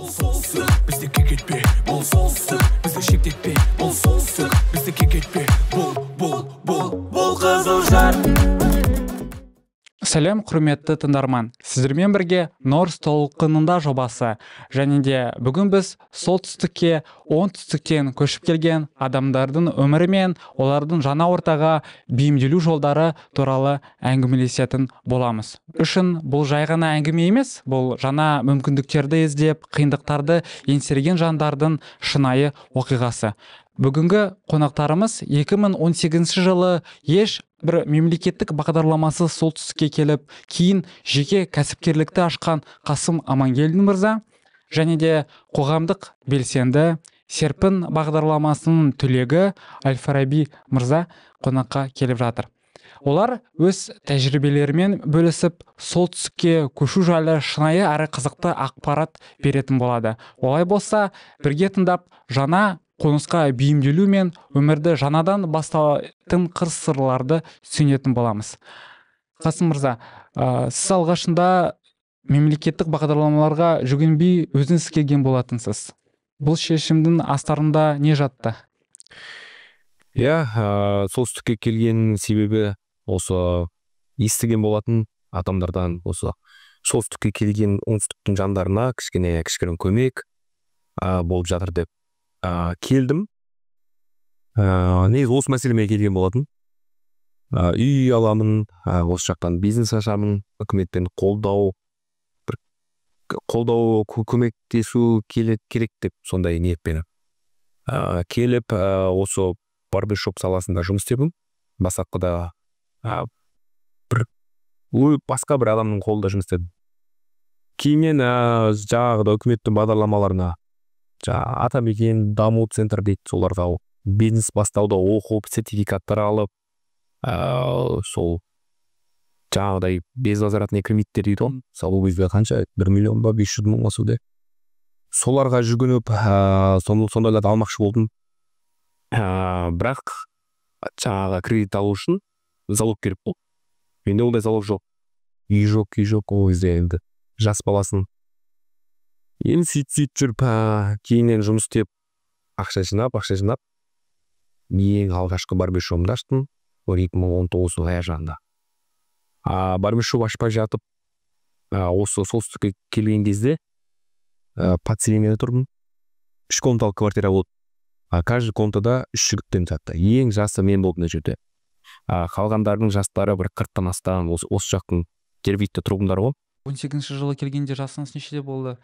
бұл солтүстік, бізді кекетпе, бұл солтүстік, бізді шектетпе, бұл солтүстік, бізді кекетпе, бұл Қызылжар. Сәлем құрметті тыңдарман, сіздермен бірге Норс толқынында жобасы, және де бүгін біз солтүстікке оңтүстіктен көшіп келген адамдардың өмірі мен олардың жаңа ортаға бейімделу жолдары туралы әңгімелесетін боламыз. Үшін бұл жай ғана әңгіме емес, бұл жаңа мүмкіндіктерді іздеп, қиындықтарды еңсерген жандардың шынайы оқиғасы. Бүгінгі қонақтарымыз 2018 жылы еш бір мемлекеттік бағдарламасы солтүстікке келіп, кейін жеке кәсіпкерлікті ашқан Қасым Амангелдин мырза, және де қоғамдық белсенді серпін бағдарламасының түлегі Әл-Фараби мырза қонаққа келіп жатыр. Олар өз тәжірибелерімен бөлісіп, солтүстікке көшу жайлы шынайы әрі қызықты ақпарат беретін болады. Олай болса, бірге тыңдап, жаңа қонысқа бейімделу мен өмірді жаңадан бастайтын қыр-сырларды түсінетін боламыз. Қасым мырза, сіз алғашында мемлекеттік бағдарламаларға жүгінбей өзіңіз келген болатынсыз. Бұл шешімдің астарында не жатты? Солтүстікке келген себебі осы естіген болатын адамдардан, осы солтүстікке келген оңтүстіктің жандарына кішкене көмек болып жатыр деп келдім. Негізі осы мәселеме келген болатын. Үй аламын, осы жақтан бизнес ашамын, үкіметтен қолдау, көмектесу керек деп сондай ниетпен келіп, осы барбершоп саласында жұмыс істедім. Бастапқыда басқа бір адамның қолында жұмыс істедім. Кейіннен жаңағы үкіметтің бағдарламаларына, Атамекен даму центр дейді, соларға бизнес бастауда оқып, сертификаттар алып, сол жаңағыдай безвозвратный кредиттер дейді, салу кезде қанша 1 миллион ба 500 мың осыдай. Соларға жүгініп, сондайларды алмақшы болдым. Бірақ жаңағы кредит алу үшін залог керек болды. Менде ондай залог жоқ. Үй жоқ, ол кезде енді жас баласын. Енді сөйтіп жүріп, кейіннен жұмыс істеп, ақша жинап, ең алғашқы барбершопымды аштым, 2019 аяғында. Барбершоп ашпай жатып, осы солтүстікке келген кезде подселениеде тұрдым. 3 комнаталы квартира болды. Каждый комнатада 3 жігіттен жатты. Ең жасы мен болдым мына жерде. Қалғандардың жастары бір 40-тан астам, осы жақтың жергілікті тұрғындар ғой. 18 жылы келгенде жасыңыз нешеде болды?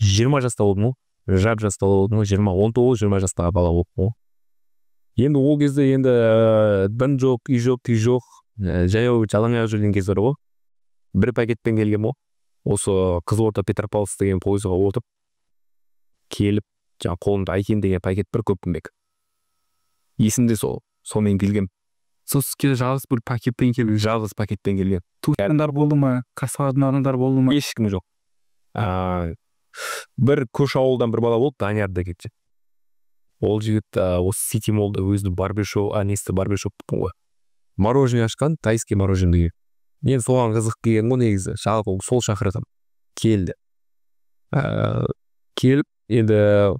20 жаста болдым, жап жаста болдым, 19-20 жастағы бала болдым. Енді ол кезде дін жоқ, үй жоқ, үй жоқ, жаяу жалаңаяқ жүрген кездер ғой. Бір пакетпен келгем ғой. Осы Қызылорда Петропавловск деген пойызға отырып, келіп, қолымда Айкен деген пакет бір көппімбек. Есімде сонымен келгем. Солтүстікке жалғыз бір пакетпен келгем, жалғыз пакетпен келгем. Туысқандар болды ма? Қасыңызда адамдар болды ма? Ешкім жоқ. Бір көш ауылдан бір бала болды, Данияр деген. Ол жігіт осы Сити молда өзі барбершоп, барбершоп ғой. Мороженое ашқан, тайский мороженое. Мен соған қызық келген ғой негізі. Жалпы сол шақырдым. Келді. Келіп, енді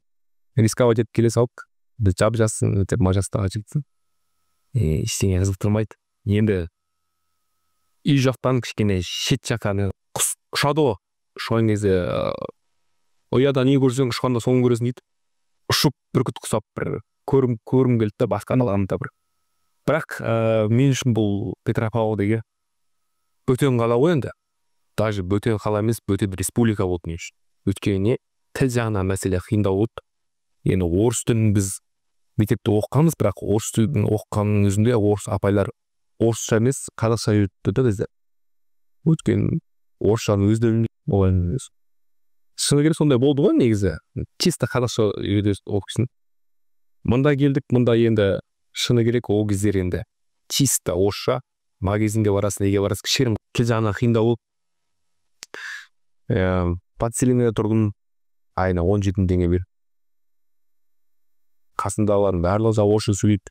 рисковать етіп келе салып, жап жассын деп мажастаға жігітсін. Ештеңе қызықтырмайды. Енді үй жақтан кішкене шет жақаны ұшады ғой. Ұшқан кезде ояда не көрсең ұшқанда соңын көресің дейді. Ұшып бүркіт құсап бір көрім келді, басқаны алғанда бір. Бірақ мен үшін бұл Петропавл деген бөтен қала ғой енді. Даже бөтен қала емес, бөтен республика болды мен үшін. Өйткені тіл жағынан мәселе қиындау болды. Енді орыс тілін біз мектепте оқығанбыз, бірақ орыс тілін оқығанның өзінде орыс апайлар орысша емес, қазақша үйретті де бізде. Өйткені орысшаны өзі болайын. Шыны керек сондай болды ғой негізі. Чисто қазақша оқысын. Мұнда келдік, мұнда енді шыны керек ол кездер енді чисто орысша. Магазинге барасың, неге барасың, кішкене тіл жағынан қиындау болды. Подселениеде тұрдым, айына 17 теңге бер. Қасындағылардың барлығы жау орысша сөйлейді.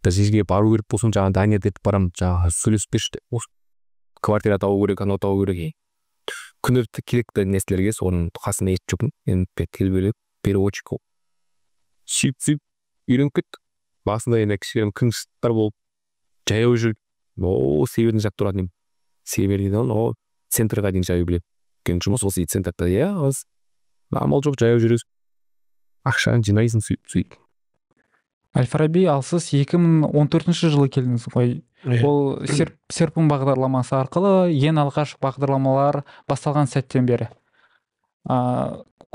Жерге бару керек болсын, жаңа Данияр деп барамын, жаңа сөйлесіп берші. Квартира табу керек, анау табу керек. күнделікті керекті нәрселерге соның қасына ертіп жүрдім. Енді телбелеп переводчик сөйтіп үйреніп кеттік. Басында енді кішкене қиыншылықтар болып жаяу жүріп, северный жақ тұратын едім. Северден центрға дейін жаяу білем. Жұмыс осы центрда, амал жоқ, жаяу жүресің. Ақшаны жинайсың сөйтіп. Әл-Фараби, ал сіз 2014 жылы келдіңіз ғой. Ол серпін бағдарламасы арқылы ең алғаш бағдарламалар басталған сәттен бері.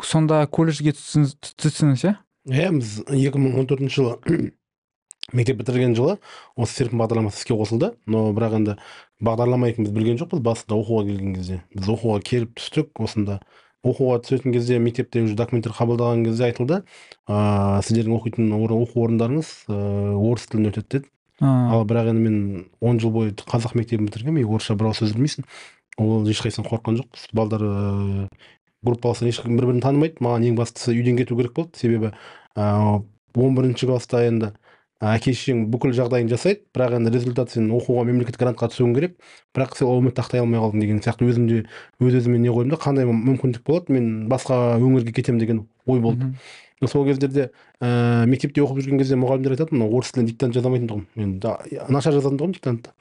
Сонда колледжге түстіңіз, иә? Біз 2014 жылы мектеп бітірген жылы осы серпін бағдарламасы іске қосылды. Но бірақ енді бағдарлама екенін біз білген жоқпыз басында оқуға келген кезде. Біз оқуға келіп түстік. Осында оқуға түсетін кезде мектепте уже документтер қабылдаған кезде айтылды, сіздердің оқитын оқу орындарыңыз орыс тілінде өтеді деді. Ал бірақ енді мен 10 жыл бойы қазақ мектебін бітіргенмін, орысша бір ауыз сөз білмейсің. Ол ешқайсыдан қорыққан жоқпыз. Балдар группаластар ешкім бір-бірін танымайды. Маған ең бастысы үйден кету керек болды. Себебі 11-ші класста енді әке-шешең бүкіл жағдайын жасайды, бірақ енді результат сен оқуға мемлекеттік грантқа түсуің керек, бірақ сен ол үмітті ақтай алмай қалдың деген сияқты өзімде өз-өзіме не қойдым да, қандай мүмкіндік болады, мен басқа өңірге кетемін деген ой болды. Сол кездерде мектепте оқып жүрген кезде мұғалімдер айтатын, орыс тілінде диктант жаза алмайтын тұғым. Мен нашар жазатын тұғым диктантты.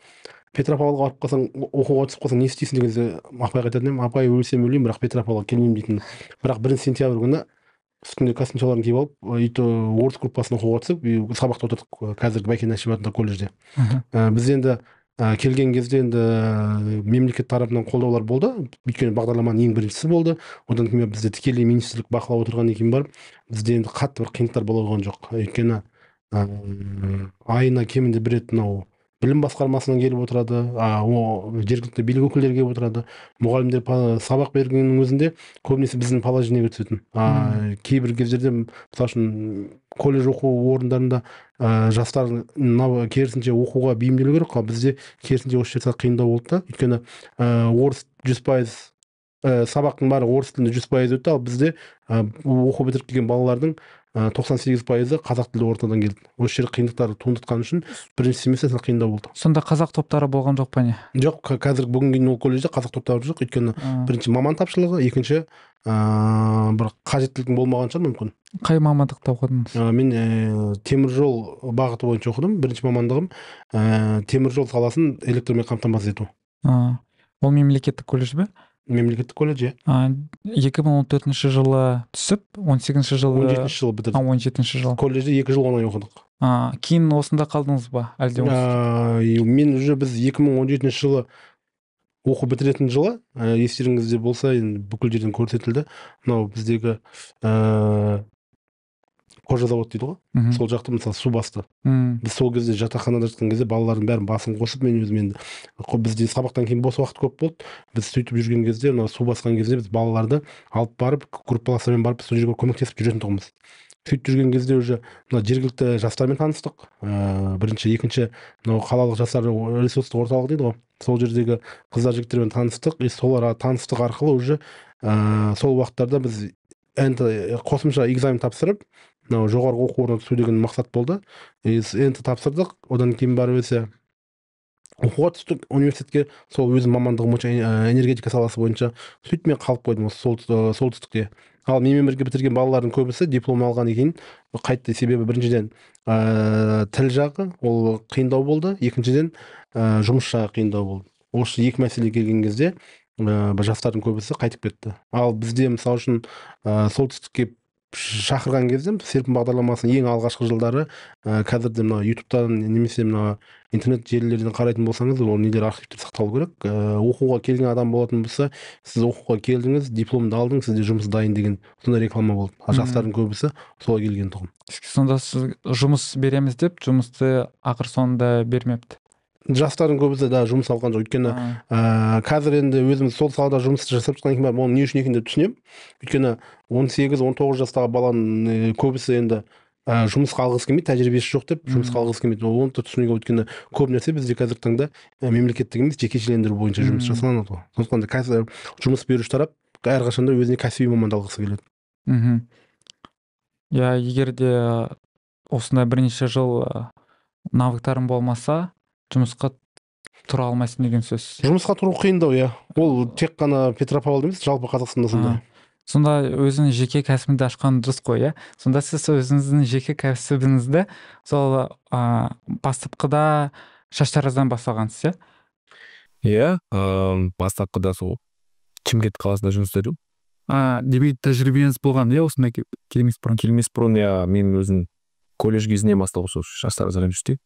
Петропавлға барып қалсаң, оқуға түсіп қалсаң не істейсің деген кезде апайға айтатын едім, апай өлсем өлейін, бірақ Петропавлға келмеймін дейтін. Бірақ 1 сентябрь күні үстінде костюмшаларын киіп алып, орыс группасына оқуға түсіп, сабақта отырдық қазіргі Бәйкен Әшімов атындағы колледжде. Біз енді келген кезде енді мемлекет тарапынан қолдаулар болды, өйткені бағдарламаның ең біріншісі болды. Одан кейін бізде тікелей министрлік бақылап отырғаннан кейін барып, бізде енді қатты бір қиындықтар бола қойған жоқ. Өйткені айына кемінде бір рет білім басқармасынан келіп отырады, жергілікті билік өкілдері келіп отырады. Мұғалімдер сабақ бергеннің өзінде көбінесе біздің положениеге түсетін. Кейбір кездерде мысалы үшін колледж оқу орындарында жастар керісінше оқуға бейімделу керек, бізде керісінше осы жерде қиындау болды да. Өйткені орыс 100% сабақтың бәрі орыс тілінде 100% өтті, ал бізде оқу бітіріп келген балалардың 98% қазақ тілді ортадан келді. Осы жерде қиындықтар туындатқан үшін бірінші семестрде қиындау болды. Сонда қазақ топтары болған жоқ па не? Жоқ, қазіргі бүгінгі ол колледжде қазақ топтары жоқ, өйткені бірінші маман тапшылығы, екінші бір қажеттілігің болмаған шығар мүмкін. Қай мамандықта оқыдыңыз? Мен теміржол бағыты бойынша оқыдым. Бірінші мамандығым теміржол саласын электрмен қамтамасыз ету. Ол мемлекеттік колледж бе? Мемлекеттік колледж. 2014 жылы түсіп, 18 жылы 17 жылы бітірдім. 17 жыл. Колледжде 2 жыл 10 ай оқыдық. Кейін осында қалдыңыз ба? Әлде мен уже біз 2017 жылы оқу бітіретін жылы, естеріңізде болса, бүкіл жерден көрсетілді. Мынау біздегі кожазавод дейді ғой. Сол жақты мысалы су басты. Біз сол кезде жатақханада жатқан кезде балалардың бәрін басын қосып, мен өзім енді бізде сабақтан кейін бос уақыт көп болды. Біз сөйтіп жүрген кезде, су басқан кезде біз балаларды алып барып, группаластармен барып сол жерге көмектесіп жүретін тұғымыз. Сөйтіп жүрген кезде уже жергілікті жастармен таныстық. Бірінші, екінші қалалық жастар ресурстық орталық дейді ғой. Сол жердегі қыздар жігіттермен таныстық. Соларға таныстық арқылы уже сол уақыттарда біз қосымша экзамен тапсырып, жоғарғы оқу орнына түсу деген мақсат болды. Енді тапсырдық, одан кейін барып оқуға түстік университетке, сол өзім мамандығым бойынша энергетика саласы бойынша. Сөйтіп мен қалып қойдым осы солтүстікте. Ал менімен бірге бітірген балалардың көбісі диплом алғаннан кейін қайтты. Себебі біріншіден тіл жағы ол қиындау болды, екіншіден жұмыс жағы қиындау болды. Осы екі мәселе келген кезде жастардың көбісі қайтып кетті. Ал бізде мысалы үшін солтүстікке шақырған кезде серпін бағдарламасының ең алғашқы жылдары қазірде ютубтан немесе интернет желілерден қарайтын болсаңыз, ол нелер архивтер сақталу керек. Оқуға келген адам болатын болса, сіз оқуға келдіңіз, дипломды алдыңыз, сізде жұмыс дайын деген сондай реклама болды. Жастардың көбісі солай келген тұғым. Сонда сіз жұмыс береміз деп, жұмысты ақыр соңында бермепті. Жастардың көбісі жұмыс алған жоқ. Өйткені қазір енді өзіміз сол салада жұмыс жасап жатқан кейін оны не үшін екенін түсінемін. Өйткені 18-19 жастағы баланың көбісі енді жұмысқа алғысы келмейді, тәжірибесі жоқ деп жұмысқа алғысы келмейді. Оны да түсінуге, өйткені көп нәрсе бізде қазіргі таңда мемлекеттік емес жекешелендіру бойынша жұмыс жасалынады ғой. Сондықтан да қазір жұмыс беруші тарап әрқашанда өзіне кәсіби маманды алғысы келеді. Егер де осындай бірнеше жыл навыктарың болмаса, жұмысқа тұра алмайсың деген сөз. Жұмысқа тұру қиындау, иә. Ол тек қана Петропавлда емес, жалпы Қазақстанда сондай. Сонда өзінің жеке кәсібіңді ашқан дұрыс қой, иә. Сонда сіз өзіңіздің жеке кәсібіңізді сол бастапқыда шаштараздан бастағансыз, Иә, бастапқыда сол Шымкент қаласында жұмыс істедім. Демек тәжірибеңіз болған, иә, осындай келмес бұрын, иә, мен өзім колледж кезінен бастап сол шаштаразда жұмыс істеймін.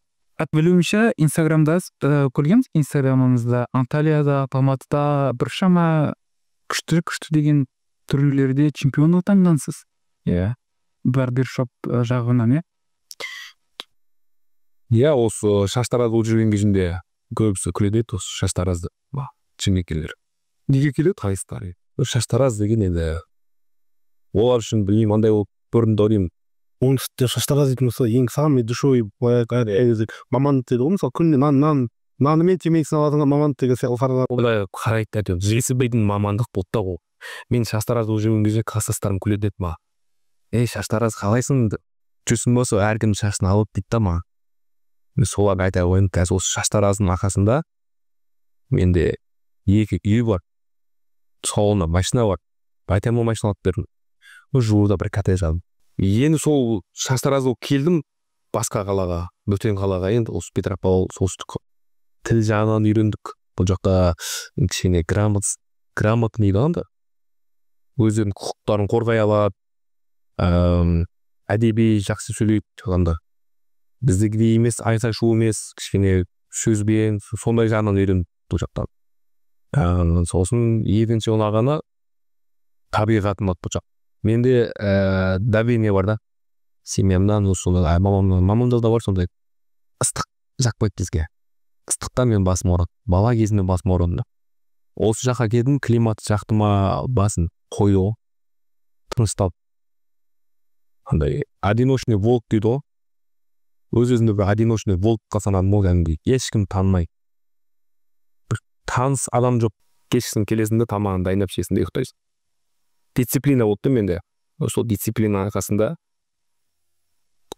Білуімше инстаграмда көргенбіз, инстаграмыңызда Анталияда, Алматыда біршама күшті деген түрлерде чемпион атанғансыз. Иә. Барбершоп жағынан, иә. Иә, осы шаштараз болып жүрген кезінде көбісі күледі еді осы шаштаразды. Шымкенттіктер. Неге келеді? Қайыстар. Шаштараз деген енді олар үшін білмеймін, андай болып көрінді деймін. Оңтүстікте шаштараз дейтін болса, ең самый дешевый мамандық дейді ғой, мысалы күніне нанымен темекісін алатын мамандық деген сияқты олай қарайды әйтеуір жесібейтін мамандық болды да ол. Мен шаштараз болып жүрген кезде класстастарым күледі еді маған. Шаштараз қалайсың? Жүрсің болса әркім шашын алып дейді да маған. Мен соларға айта қоямын, қазір осы шаштараздың арқасында менде 2 үй бар, солына машина бар. Айтамын, машина алып бердім. Жуырда бір коттедж алдым. Енді сол шаштараз болып келдім басқа қалаға, бөтен қалаға, енді осы Петропавл, солтүстік тіл жағынан үйрендік. Бұл жақта кішкене грамотный да, өздерінің құқықтарын қорғай алады, әдеби жақсы сөйлейді жағында. Біздегідей емес, айқай шу емес, кішкене сөзбен, сондай жағынан үйрендік бұл жақтан. Сосын екінші ұнағаны табиғаты ұнады бұл жақ. Менде давление бар да, семьямнан, мамамда да бар, сондай ыстық жақпайды бізге. Ыстықта мен басым ауырады, бала кезімде басым ауырады. Осы жаққа келдім, климат жақты ма, басын қойды ғой, тынысталып. Андай одиночный волк дейді ғой, өз-өзінде бір одиночный волкқа санадым ғой, кәдімгідей ешкім танымай. Бір таныс адам жоқ, кешкісін келесінде тамағын дайындап ішесінде ұйықтайсың. Дисциплина болды менде. Сол дисциплина арқасында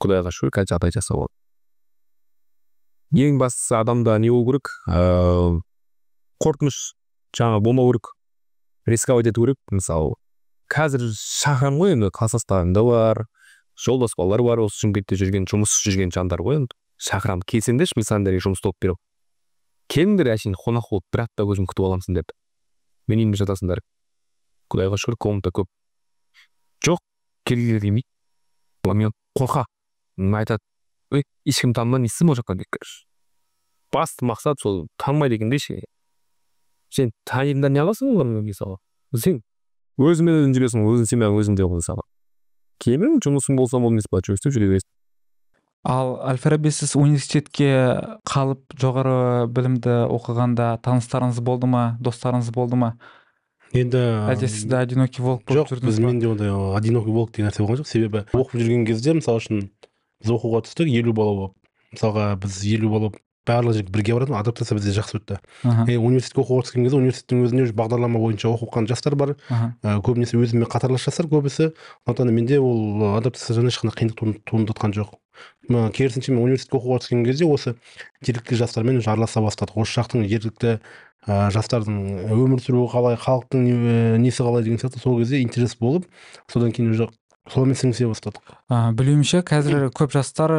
Құдайға шүкір қазір жағдай жасап алды. Ең бастысы адамда не болу керек? Қорқыныш жаңа болмау керек. Рисковать ету керек. Мысалы, қазір шақырам ғой, енді класстастарымда бар, жолдас балалар бар, осы Шымкентте жүрген, жұмыссыз жүрген жандар ғой, енді шақырам, келсеңдерші, мен сендерге жұмыс тауып беремін. Келіңдер, әшейін қонақ болып, бір апта өзім күтіп аламын деп. Мен үйімде жатасыңдар. Құдайға шүкір, комната көп. Жоқ, келгілер келмейді. Мен қорқа. Айтады, ешкім танымай несі бұл жаққа деп. Басты мақсат сол танымай дегенде ше. Сен танымда не аласың олар мысалы? Сен өзіңмен жүресің, өзің семьяң өзіңде мысалы. Кейін жұмысың болса ол емес па, жұмыс істеп жүре бересің. Ал Әл-Фараби, сіз университетке қалып жоғары білімді оқығанда таныстарыңыз болды ма, достарыңыз болды ма? Енді әлде сізді одинокий волк болып жүрдіңіз ба? Жоқ, біз менде ондай одинокий волк деген нәрсе болған жоқ. Себебі оқып жүрген кезде, мысалы үшін біз оқуға түстік 50 бала болып. Мысалға біз 50 болып барлық жерге бірге баратын, адаптация бізде жақсы өтті. Университетке оқуға түскен кезде университеттің өзінде бағдарлама бойынша оқыған жастар бар. Көбінесе өзімен қатарлас жастар көбісі. Сондықтан менде ол адаптациядан ешқандай қиындық туындатқан жоқ. Керісінше мен университетке оқуға түскен кезде осы жергілікті жастармен араласа бастадық. Осы жақтың жергілікті жастардың өмір сүруі қалай, халықтың несі қалай деген сияқты сол кезде интерес болып, содан кейін уже солмен сіңісе бастадық. Білуімше, қазір көп жастар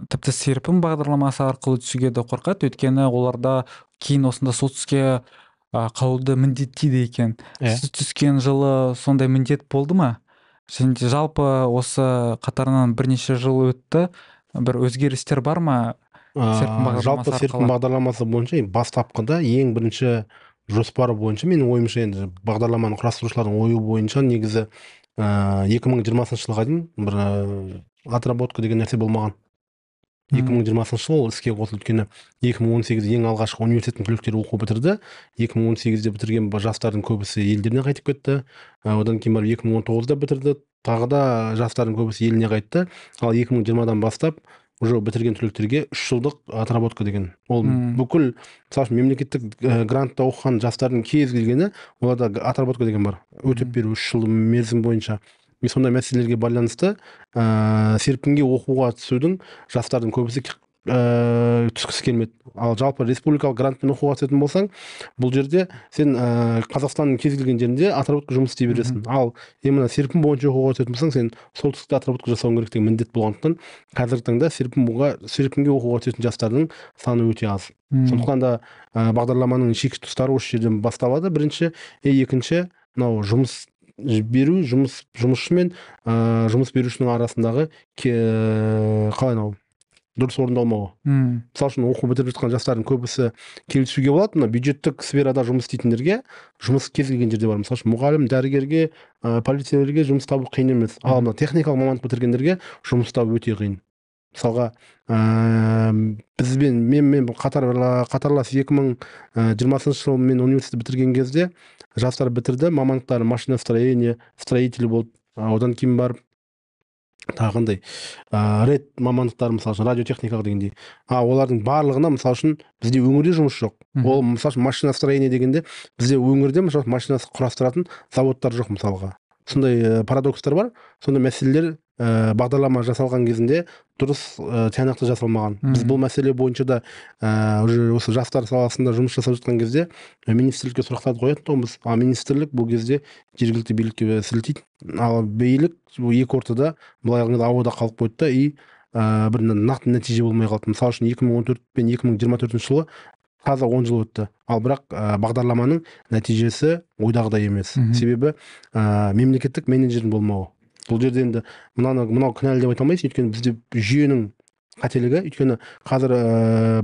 тіпті серпін бағдарламасы арқылы түсуге де қорқады, өйткені оларда кейін осында солтүстікке қалуды міндеттейді екен. Сіз түскен жылы сондай міндет болды ма? Және жалпы осы қатарынан бірнеше жыл өтті, бір өзгерістер бар ма? Жалпы серпін бағдарламасы бойынша бастапқыда ең бірінші жоспары бойынша менің ойымша, енді бағдарламаны құрастырушылардың ойы бойынша негізі 2020 жылға дейін бір отработка деген нәрсе болмаған. 2020 жыл ол іске қосылды, өйткені 2018 ең алғашқы университеттің түлектері оқу бітірді. 2018-де бітірген жастардың көбісі елдеріне қайтып кетті. Одан кейін барып 2019-да бітірді. Тағы да жастардың көбісі еліне қайтты. Ал 2020-дан бастап уже бітірген түлектерге 3 жылдық отработка деген. Ол бүкіл мемлекеттік грантта оқыған жастардың кез келгені оларда отработка деген бар. Өтеп беру 3 жыл мерзім бойынша. И сондай мәселелерге байланысты серпінге оқуға түсудің жастардың көбісі түскісі келмеді. Ал жалпы республикалық грантпен оқуға түсетін болсаң, бұл жерде сен Қазақстанның кез келген жерінде отработка жұмыс істей бересің. Ал именно серпін бойынша оқуға түсетін болсаң, сен солтүстікте отработка жасауың керек деген міндет болғандықтан қазіргі таңда серпінге оқуға түсетін жастардың саны өте аз. Сондықтан да бағдарламаның шекті тұстары осы жерден басталады. Бірінші, екінші, мынау жұмыс беру, жұмысшы мен жұмыс берушінің арасындағы қалай мынау дұрыс орындалмауы. Мысалы үшін оқу бітіріп жатқан жастардың көбісі келісуге болады, мына бюджеттік сферада жұмыс істейтіндерге жұмыс кез келген жерде бар. Мысалы үшін мұғалім, дәрігерге, полицейлерге жұмыс табу қиын емес. Ал мына техникалық мамандық бітіргендерге жұмыс табу өте қиын. Мысалға бізбен мен қатарлас 2020 жылы мен университет бітірген кезде жастар бітірді, мамандықтары машиностроение, строитель болды. Одан кейін барып тағындай ред мамандықтары, мысалы үшін радиотехникалық дегендей. Олардың барлығына мысалы үшін бізде өңірде жұмыс жоқ. Ол мысалы үшін машиностроение дегенде бізде өңірде мысалы машина құрастыратын заводтар жоқ мысалға. Сондай парадокстар бар. Сондай мәселелер бағдарлама жасалған кезінде дұрыс тиянақты жасалмаған. Біз бұл мәселе бойынша да осы жастар саласында жұмыс жасап жатқан кезде министрлікке сұрақтарды қоятын тұғынбыз. Министрлік бұл кезде жергілікті билікке сілтейді. Ал билік екі ортада былай қалғанда ауада қалып қойды да бір нақты нәтиже болмай қалды. Мысалы үшін 2014 пен 2024 жылы таза 10 жыл өтті. Ал бірақ бағдарламаның нәтижесі ойдағыдай емес. Себебі мемлекеттік менеджердің болмауы. Бұл жерде енді мынау кінәлі деп айта алмайсың, өйткені бізде жүйенің қателігі. Өйткені қазір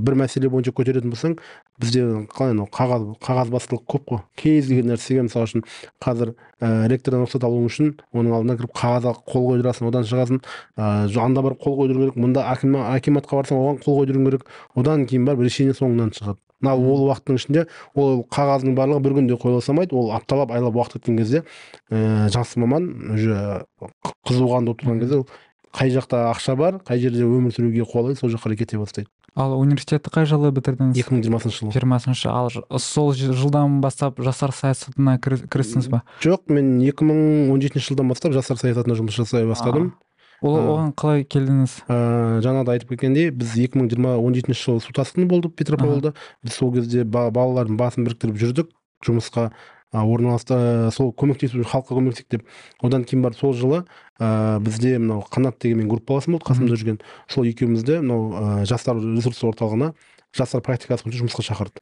бір мәселе бойынша көтеретін болсаң, бізде қалай қағазбастылық көп қой. Кез келген нәрсеге мысалы үшін қазір ректордан рұқсат алу үшін оның алдына кіріп қағазға қол қойдырасың, одан шығасың, анда барып қол қойдыру керек, мұнда акиматқа барсаң оған қол қойдыру керек, одан кейін барып решение соңынан шығады. Ол уақыттың ішінде ол қағаздың барлығы бір күнде қойыла салмайды, ол апталап айлап уақыт өткен кезде жас маман уже қызуғанды отырған кезде қай жақта ақша бар, қай жерде өмір сүруге қолайлы, сол жаққа кете бастайды. Ал университетті қай жылы бітірдіңіз? 2020 жылы. 20-шы. Ал сол жылдан бастап жастар саясатына кірістіңіз ба? Жоқ, мен 2017 жылдан бастап жастар саясатына жұмыс жасай бастадым. Оған қалай келдіңіз? Жаңа да айтып кеткендей, біз 2017 жылы су тасқыны болды Петропавлда. Біз сол кезде балалардың басын біріктіріп жүрдік, жұмысқа орналасты, сол көмектесу, халыққа көмектесек деп. Одан кейін барып сол жылы бізде мынау Қанат деген группаласым болды, қасымда жүрген. Сол екеумізді мынау жастар ресурсы орталығына жастар практикасы бойынша жұмысқа шақырды.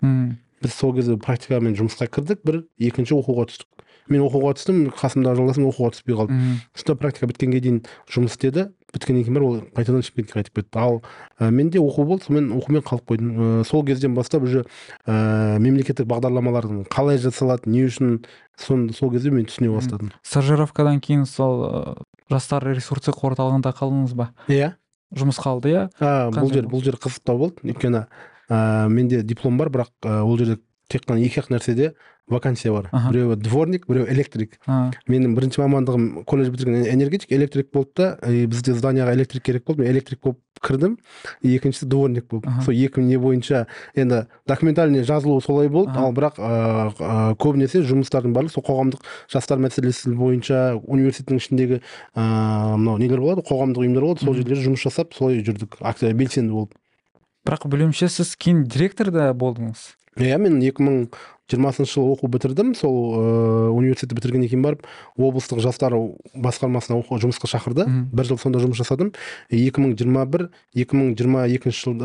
Біз сол кезде практикамен жұмысқа кірдік, екінші оқуға түстік. Мен оқуға түстім, қасымда жолдасым оқуға түспей қалды. Сонда практика біткенге дейін жұмыс істеді, біткеннен кейін ол қайтадан Шымкентке қайтып кетті. Ал менде оқу болды, сонымен оқумен қалып қойдым. Сол кезден бастап уже мемлекеттік бағдарламалардың қалай жасалады, не үшін, сол кезде мен түсіне бастадым. Стажировкадан кейін сол жастар ресурстық орталығында қалдыңыз ба? Иә. Жұмыс қалды, иә? Бұл жер қызықтау болды. Өйткені менде диплом бар, бірақ ол жерде тек қана екі-ақ нәрседе вакансия бар. Біреуі дворник, біреуі электрик. Менің бірінші мамандығым колледж бітірген энергетик, электрик болды да, бізде зданияға электрик керек болды. Мен электрик болып кірдім, екіншісі дворник болды. Сол екі не бойынша енді документальный жазылуы солай болды, ал бірақ көбінесе жұмыстардың барлығы сол қоғамдық жастар мәселесі бойынша университеттің ішіндегі мынау нелер болады, қоғамдық ұйымдар болады, сол жерлерде жұмыс жасап, солай жүрдік, белсенді болып. Бірақ білуімше сіз кейін директор да болдыңыз. Иә, мен 2020 жылы оқу бітірдім. Сол университетті бітіргеннен кейін барып облыстық жастар басқармасына жұмысқа шақырды. Бір жыл сонда жұмыс жасадым. 2022 жыл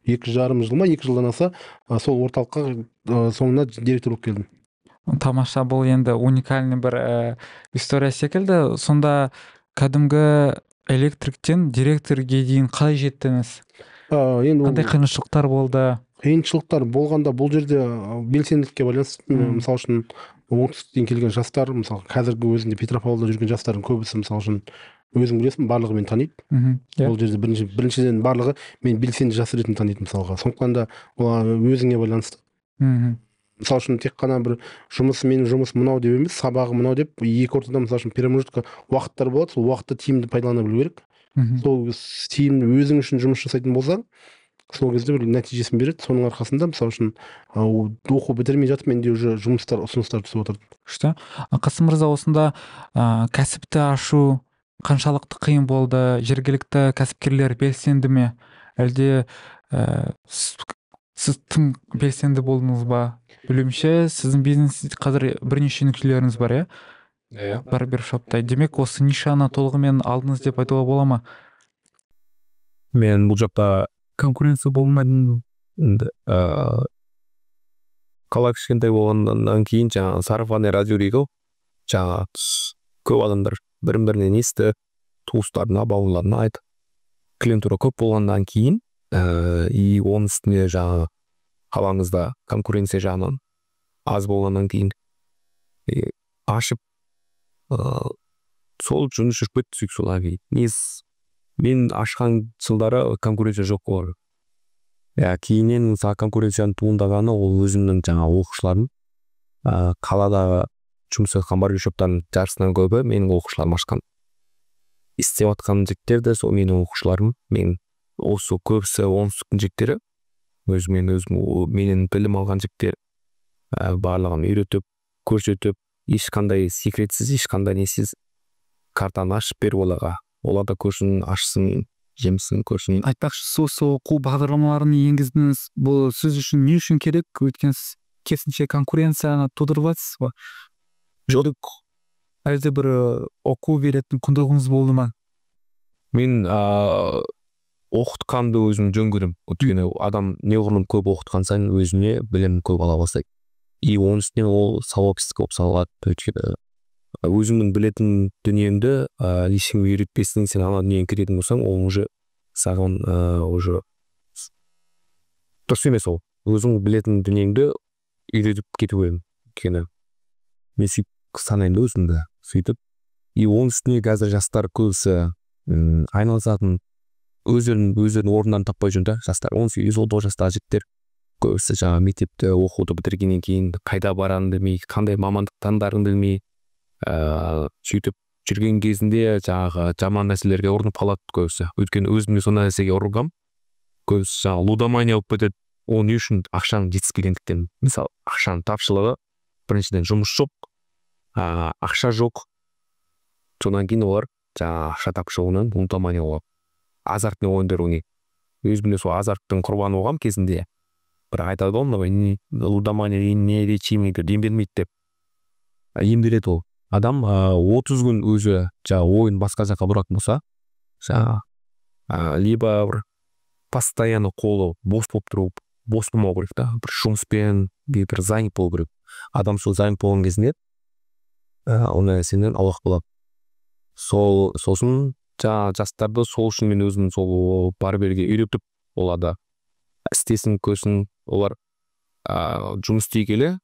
2,5 жыл ма, 2 жылдан аса сол орталыққа соңына директор болып келдім. Тамаша, бұл енді уникальный бір история секілді. Сонда кәдімгі электриктен директорге дейін қалай жеттіңіз? Қандай қиыншылықтар болды? Қиыншылықтар болғанда бұл жерде белсенділікке байланысты. Мысалы үшін оңтүстіктен келген жастар, мысалы қазіргі өзінде Петропавлда жүрген жастардың көбісі, мысалы үшін өзің білесің, барлығы мені таниды. Бұл жерде біріншіден барлығы мен белсенді жас ретінде таниды мысалға. Сондықтан да өзіңе байланысты. Мысалы үшін тек қана бір менің жұмыс мынау деп емес, сабағы мынау деп, екі ортада мысалы үшін промежутка уақыттар болады, сол уақытты тиімді пайдалана білу керек. Сол тиімді өзің үшін жұмыс жасайтын болсаң, сол кезде бір нәтижесін береді. Соның арқасында мысалы үшін оқу бітірмей жатып менде уже ұсыныстар түсіп отырды. Күшті. Қасым мырза, осында кәсіпті ашу қаншалықты қиын болды? Жергілікті кәсіпкерлер белсенді ме? әлде сіз тым белсенді болдыңыз ба? Білуімше сіздің бизнес қазір бірнеше нүктелеріңіз бар, иә? иә Барбершопта. Демек осы нишаны толығымен алдыңыз деп айтуға бола ма? мен бұл жақта конкуренция болмайды. енді қала кішкентай болғаннан кейін жаңағы сарафанный радио дейді ғой, жаңағы көп адамдар бірін бірінен естіп, туыстарына, бауырларына айтып, клиентура көп болғаннан кейін и оның үстіне жаңағы қалаңызда конкуренция жағынан аз болғаннан кейін ашып сол жұмыс жүріп кетті сөйтіп солай кейін. Мен ашқан жылдары конкуренция жоқ болған. Кейіннен мысалы конкуренцияның туындағаны ол өзімнің жаңа оқушыларым, қаладағы жұмыс жасаған барбершоптардың жарысынан көбі менің оқушыларым ашқан. Істеп жатқан жігіттер де сол менің оқушыларым. Мен осы көбісі оңтүстіктің жігіттері, менен білім алған жігіттер, барлығын үйретіп, көрсетіп, ешқандай секретсіз, ешқандай несіз картаны ашып беріп оларға. Олар да көрсін, ашсын, жемсін, көрсін. Айтпақшы, сол оқу бағдарламаларын енгіздіңіз. Бұл сіз үшін не үшін керек? Өйткені сіз керісінше конкуренцияны тудырып жатсыз ба? Жоқ. Әлде бір оқу беретін құндылығыңыз болды ма? Мен оқытқанды өзім жөн көремін. Өйткені адам неғұрлым көп оқытқан сайын өзіне білім көп ала бастайды. И оның үстіне ол сауапсыздық болып саналады. Өйткені өзіңнің білетін дүниеңді ешкімге үйретпесің, сен ана дүниеге кіретін болсаң, ол уже саған уже дұрыс емес ол. Өзің білетін дүниеңді үйретіп кету керек. Өйткені мен сөйтіп санаймын өзімді сөйтіп. И оның үстіне қазір жастар көбісі айналысатын өздерінің орындарын таппай жүр да, жастар 18-19 жастағы жігіттер көбісі жаңағы мектепті оқуды бітіргеннен кейін қайда барарын білмей, қандай мамандық таңдарын білмей сөйтіп жүрген кезінде жаңағы жаман нәрселерге ұрынып қалады көбісі. Өйткені өзімде сондай нәрсеге ұрынғам. Көбісі жаңағы лудомания болып кетеді. Ол не үшін? Ақшаның жетіспегендіктен. Мысалы, ақшаның тапшылығы, біріншіден жұмыс жоқ, ақша жоқ. Содан кейін олар жаңағы ақша тапшылығынан лудомания болады. Азартный ойындар ойнайды. Өзімде сол азарттың құрбаны болғам кезінде. Бір айтады ғой, лудомания не речимейді, дембермейді деп. Емделеді ол. Адам 30 күн өзі ойын басқа жаққа бұратын болса, либо бір постоянно қолы бос болып тұру, бос болмау керек та, бір жұмыспен бір занят болу керек. Адам сол занят болған кезінде ондай нәрседен аулақ болады. Сосын жастарды сол үшін мен өзім сол барберге үйретіп оларды істесін, көрсін, олар жұмыс істей келе.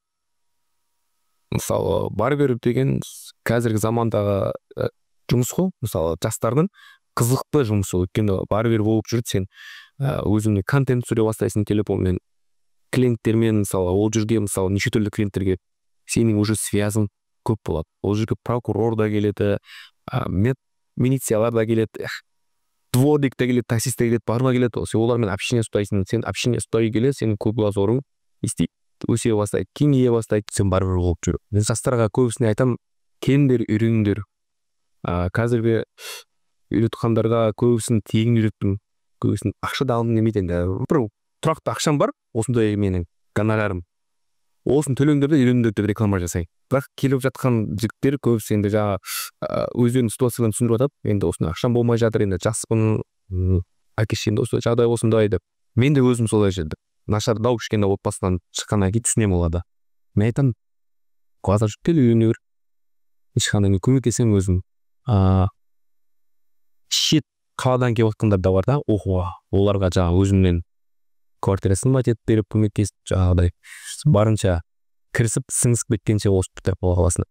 Мысалы, барбер деген қазіргі замандағы жұмыс қой, мысалы, жастардың қызықты жұмысы. Өйткені барбер болып жүрді, сен өзіңе контент түсіре бастайсың телефонмен, клиенттермен, мысалы, ол жерге, мысалы, неше түрлі клиенттерге сенің уже связың көп болады. Ол жерге прокурор да келеді, милициялар да келеді, дворник та келеді, таксист та келеді, барма келеді. Сен олармен общение ұстайсың, сен общение ұстай келе, сенің круглозорың істейді. Өсе бастайды, кеңейе бастайды, сен барбер болып жүр. Мен жастарға көбісіне айтам, келіңдер, үйреніңдер. Қазіргі үйретқандарға көбісін тегін үйреттім, көбісін ақша да алдым демейді. Бір тұрақты ақшам бар, осындай менің гонорарым. Осын төлеңдер де үйреніңдер деп реклама жасай. Бірақ келіп жатқан жігіттер көбісі енді өздерінің ситуацияны түсіндіріп жатады. Енді осындай ақшам болмай жатыр, енді жаспын, әке-шешемде осы жағдай осындай деп. Мен де өзім солай жүрдім. Нашар дау кішкене отбасынан шыққаннан кейін түсінемін оларда. Мен айтамын, класқа жүріп кел, үйрене бер. Ешқандай мен көмектесемін өзім. Шет қаладан келіп жатқандар да бар да, оқуға. Оларға жаңағы өзімнен квартирасын етіп беріп көмектесіп, жаңағыдай барынша кірісіп, сіңісіп кеткенше осы бітіріп қаласына.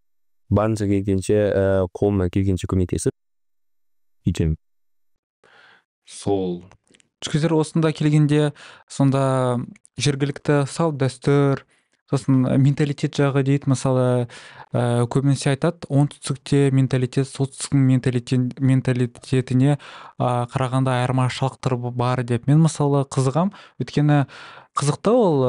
Барынша келгенше, қолымнан келгенше көмектесіп өйтемін. Сол Қазір осында келгенде сонда жергілікті салт дәстүр, сосын менталитет жағы дейді. Мысалы, көбінесе айтады, оңтүстікте менталитет солтүстіктің менталитетіне қарағанда айырмашылықтар бар деп. Мен мысалы қызығам, өйткені қызықты ол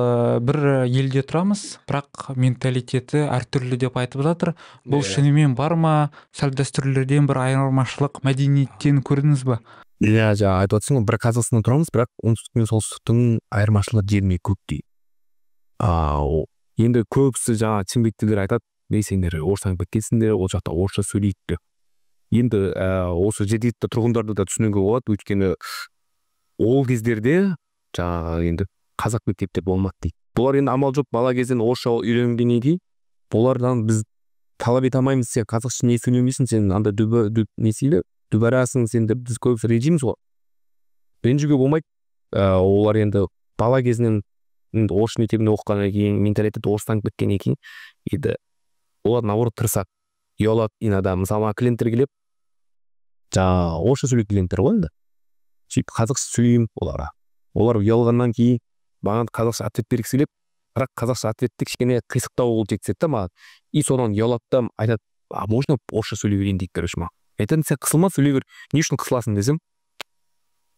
бір елде тұрамыз, бірақ менталитеті әртүрлі деп айтып жатыр. Бұл шынымен бар ма? Сәл дәстүрлерден бір айырмашылық, мәдениеттен көрдіңіз ба? Иә, жаңа айтып отырсың ғой, бір Қазақстанда тұрамыз, бірақ оңтүстік пен солтүстіктің айырмашылығы жерме көктей. Енді көбісі жаңа тимбеттілер айтады, бейсеңдер орысаңып кеткенсіңдер, ол жақта орысша сөйлейді деп. Енді осы жергілікті тұрғындарды да түсінуге болады, өйткені ол кездерде жаңағы енді қазақ мектепте болмады дейді. Бұлар енді амал жоқ, бала кезден орысша үйренгеннен кейін бұлардан біз талап ете алмаймыз, сен қазақша не сөйлемейсің, сен андай дүбәрасың, сен деп біз көбісі ренжиміз ғой. Ренжуге болмайды. Олар енді бала кезінен орыс мектебінде оқығаннан кейін менталитеті орыстанып кеткеннен кейін енді олар наоборот тырысады, ұялады иногда. Мысалы клиенттер келіп жаңағы орысша сөйлейтін клиенттер ғой енді. Сөйтіп қазақша сөйлеймін оларға. Олар ұялғаннан кейін маған қазақша ответ бергісі келіп, бірақ қазақша ответті кішкене қисықтау болып жеткізеді да маған. И содан ұялады да айтады, можно орысша сөйлей берейін дейді, короче маған. Айтады, сен қысылма, сөйлей бер. Не үшін қысыласың десем,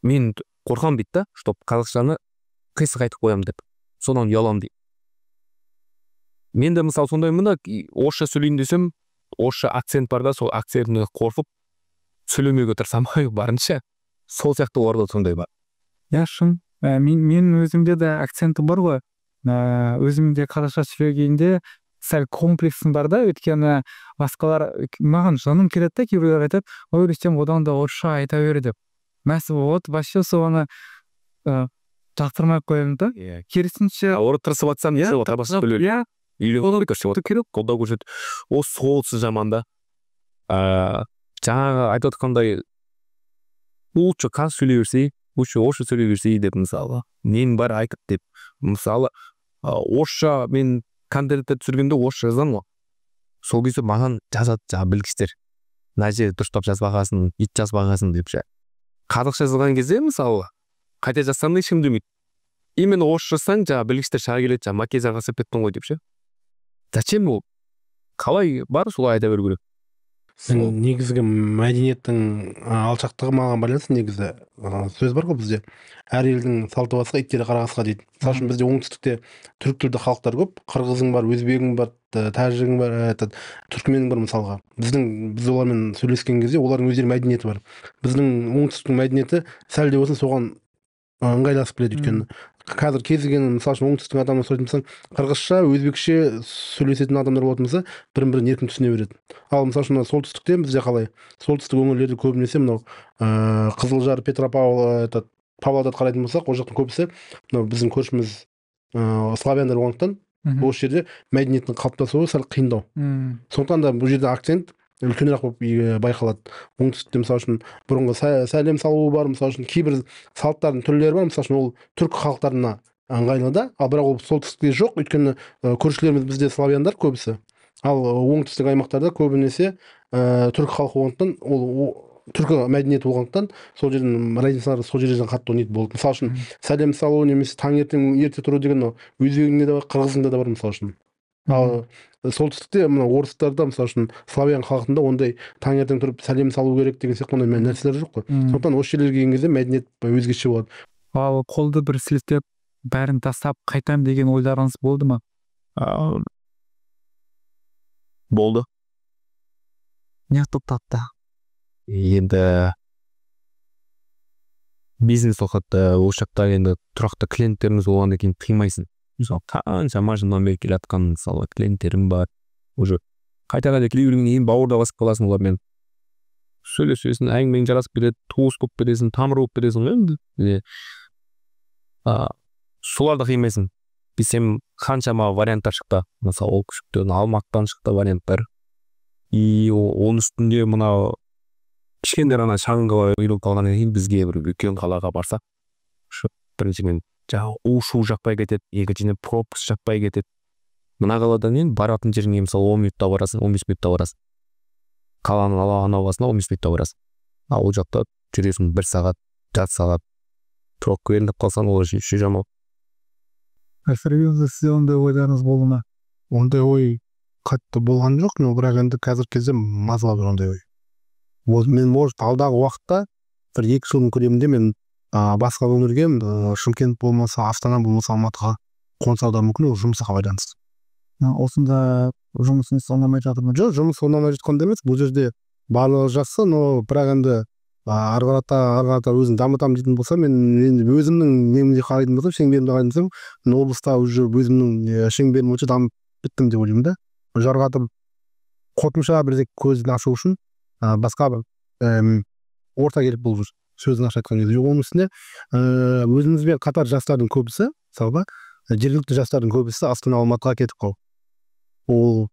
мен қорқамын дейді да, чтоб қазақшаны қисық айтып қоямын деп. Содан ұяламын дейді. Мен де мысалы сондаймын да, орысша сөйлейін десем, орысша акцент бар да, сол акцентіне қорқып сөйлемеуге тырысамын барынша. Сол сияқты оларда сондай бар. Иә, шын. Мен өзімде де акценті бар ғой. Өзімде қазақша сөйлегенде сәл комплексім бар да, өйткені басқалар маған жаным келеді да, кейбіреулер айтады, ой, Рүстем, одан да орысша айта бер деп. Мәсі вот вообще соны жақтырмай қоямын да. Керісінше Орыс тырысып атсам, табасы сөйлер. Иә, Үйлер керек, қолдау көрсет. О солсы жаманда. Жаңағы айтып отқандай лучше қазақша сөйлей берсе, лучше орысша сөйлей берсе деп мысалы. Нен бар айтып деп. Мысалы орысша мен контентті түсіргенде орысша жазамын ғой. Сол кезде маған жазады жаңағы білгіштер. Мына жерде дұрыстап жазбағасын, ит жазбағасын деп ше. Қазақша жазған кезде мысалы қайта жазсам да ешкім демейді. Именно орысша жазсаң жаңағы білгіштер шыға келеді, жаңағы макезаға қысып кеттің ғой деп ше. Зачем ол? Қалай бар солай айта беру керек. Негізгі мәдениеттің алшақтығы маған байланысты. Негізі сөз бар ғой бізде, әр елдің салты басқа, иттері қарағасқа дейді. Мысалы үшін бізде оңтүстікте түрік тілді халықтар көп, қырғызың бар, өзбегің бар, тәжігің бар, түркменің бар мысалға. Біз олармен сөйлескен кезде олардың өздері мәдениеті бар. Біздің оңтүстіктің мәдениеті сәл де болсын соған ыңғайласып келеді. Өйткені қазір кез келген мысалы үшін оңтүстіктің адамы сөйлейтін болсаң, қырғызша, өзбекше сөйлесетін адамдар болатын болса, бірін еркін түсіне береді. Ал мысалы үшін солтүстікте бізде қалай? Солтүстік өңірлерде көбінесе мынау Қызылжар, Петропавл, Павлодарда қарайтын болсақ, ол жақтың көбісі мынау біздің көршіміз славяндар болғандықтан осы жерде мәдениеттің қалыптасуы сәл қиындау. Сондықтан да бұл жерде акцент үлкенірек болып байқалады. Оңтүстікте мысалы үшін бұрынғы сәлем салуы бар, мысалы үшін кейбір салттардың түрлері бар, мысалы үшін ол түрік халықтарына ыңғайлы да, ал бірақ ол солтүстікте жоқ, өйткені көршілеріміз бізде славяндар көбісі. Ал оңтүстік аймақтарда көбінесе түрік халқы болғандықтан, ол түркі мәдениеті болғандықтан сол жердің разницалары сол жерден қатты ойнайды болды. Мысалы үшін сәлем салу немесе таңертең ерте тұру деген өзбегінде де бар, қырғызында да бар мысалы үшін. Ал солтүстікте мына орыстарда мысалы үшін славян халқында ондай таңертең тұрып сәлем салу керек деген сияқты ондай нәрселер жоқ қой. Сондықтан осы жерлерге келген кезде мәдениет өзгеше болады. Ал қолды бір сілтеп бәрін тастап қайтам деген ойларыңыз болды ма? Болды. Не тоқтатты? Енді бизнес уақытта осы жақта енді тұрақты клиенттеріміз болғаннан кейін қимайсың. Мысалы қанша машинамен беріп келе жатқан мысалы клиенттерім бар. Уже қайта-қайта келе бергеннен кейін бауырда басып қаласың олармен. Сөйлесесің, әңгімең жарасып кетеді, туыс болып кетесің, тамыр болып кетесің енді. Соларды қимайсың. Бізсем қаншама варианттар шықты. Мысалы ол күшіктен Алматыдан шықты варианттар. И оның үстінде мынау кішкентай ана шағын қала үйреніп қалғаннан кейін бізге бір үлкен қалаға барсақ, біріншіден жаңағы у-шу жақпай кетеді, екіншіден пропуск жақпай кетеді. Мына қаладан енді баратын жеріңе мысалы 10 минутта барасың, 15 минутта барасың. Қаланың анау-басына 15 минутта барасың. Ал ол жақта жүресің 1 сағат, жарты сағат. Пробка ілініп қалсаң, ол ше жамау. Сізде ондай ойларыңыз болды ма? Ондай ой қатты болған жоқ, но бірақ енді қазір кезде мазалап жүр ондай ой. Мен может алдағы уақытта бір 2 жылдың көлемінде мен басқа өңірге Шымкент болмаса Астана болмаса Алматыға қоныс аудару мүмкін, ол жұмысқа байланысты. Осында жұмысыңыз оңамай жатыр ма? Жоқ, жұмыс оңамай жатқанда емес, бұл жерде барлығы жақсы, но бірақ енді ары қарата өзін дамытамын дейтін болса, мен енді өзімнің немде қарайтын болсам, шеңберімде қарайтын болсам, мен облыста уже өзімнің шеңберім бойынша дамып біттім деп ойлаймын да. Жарғатып қосымша бір көзін ашу үшін басқа бір орта келіп бұл сөзін ашып айтқан кезде, оның үстіне өзімізбен қатар жастардың көбісі, мысалға жергілікті жастардың көбісі Астана Алматыға кетіп қалды. Ол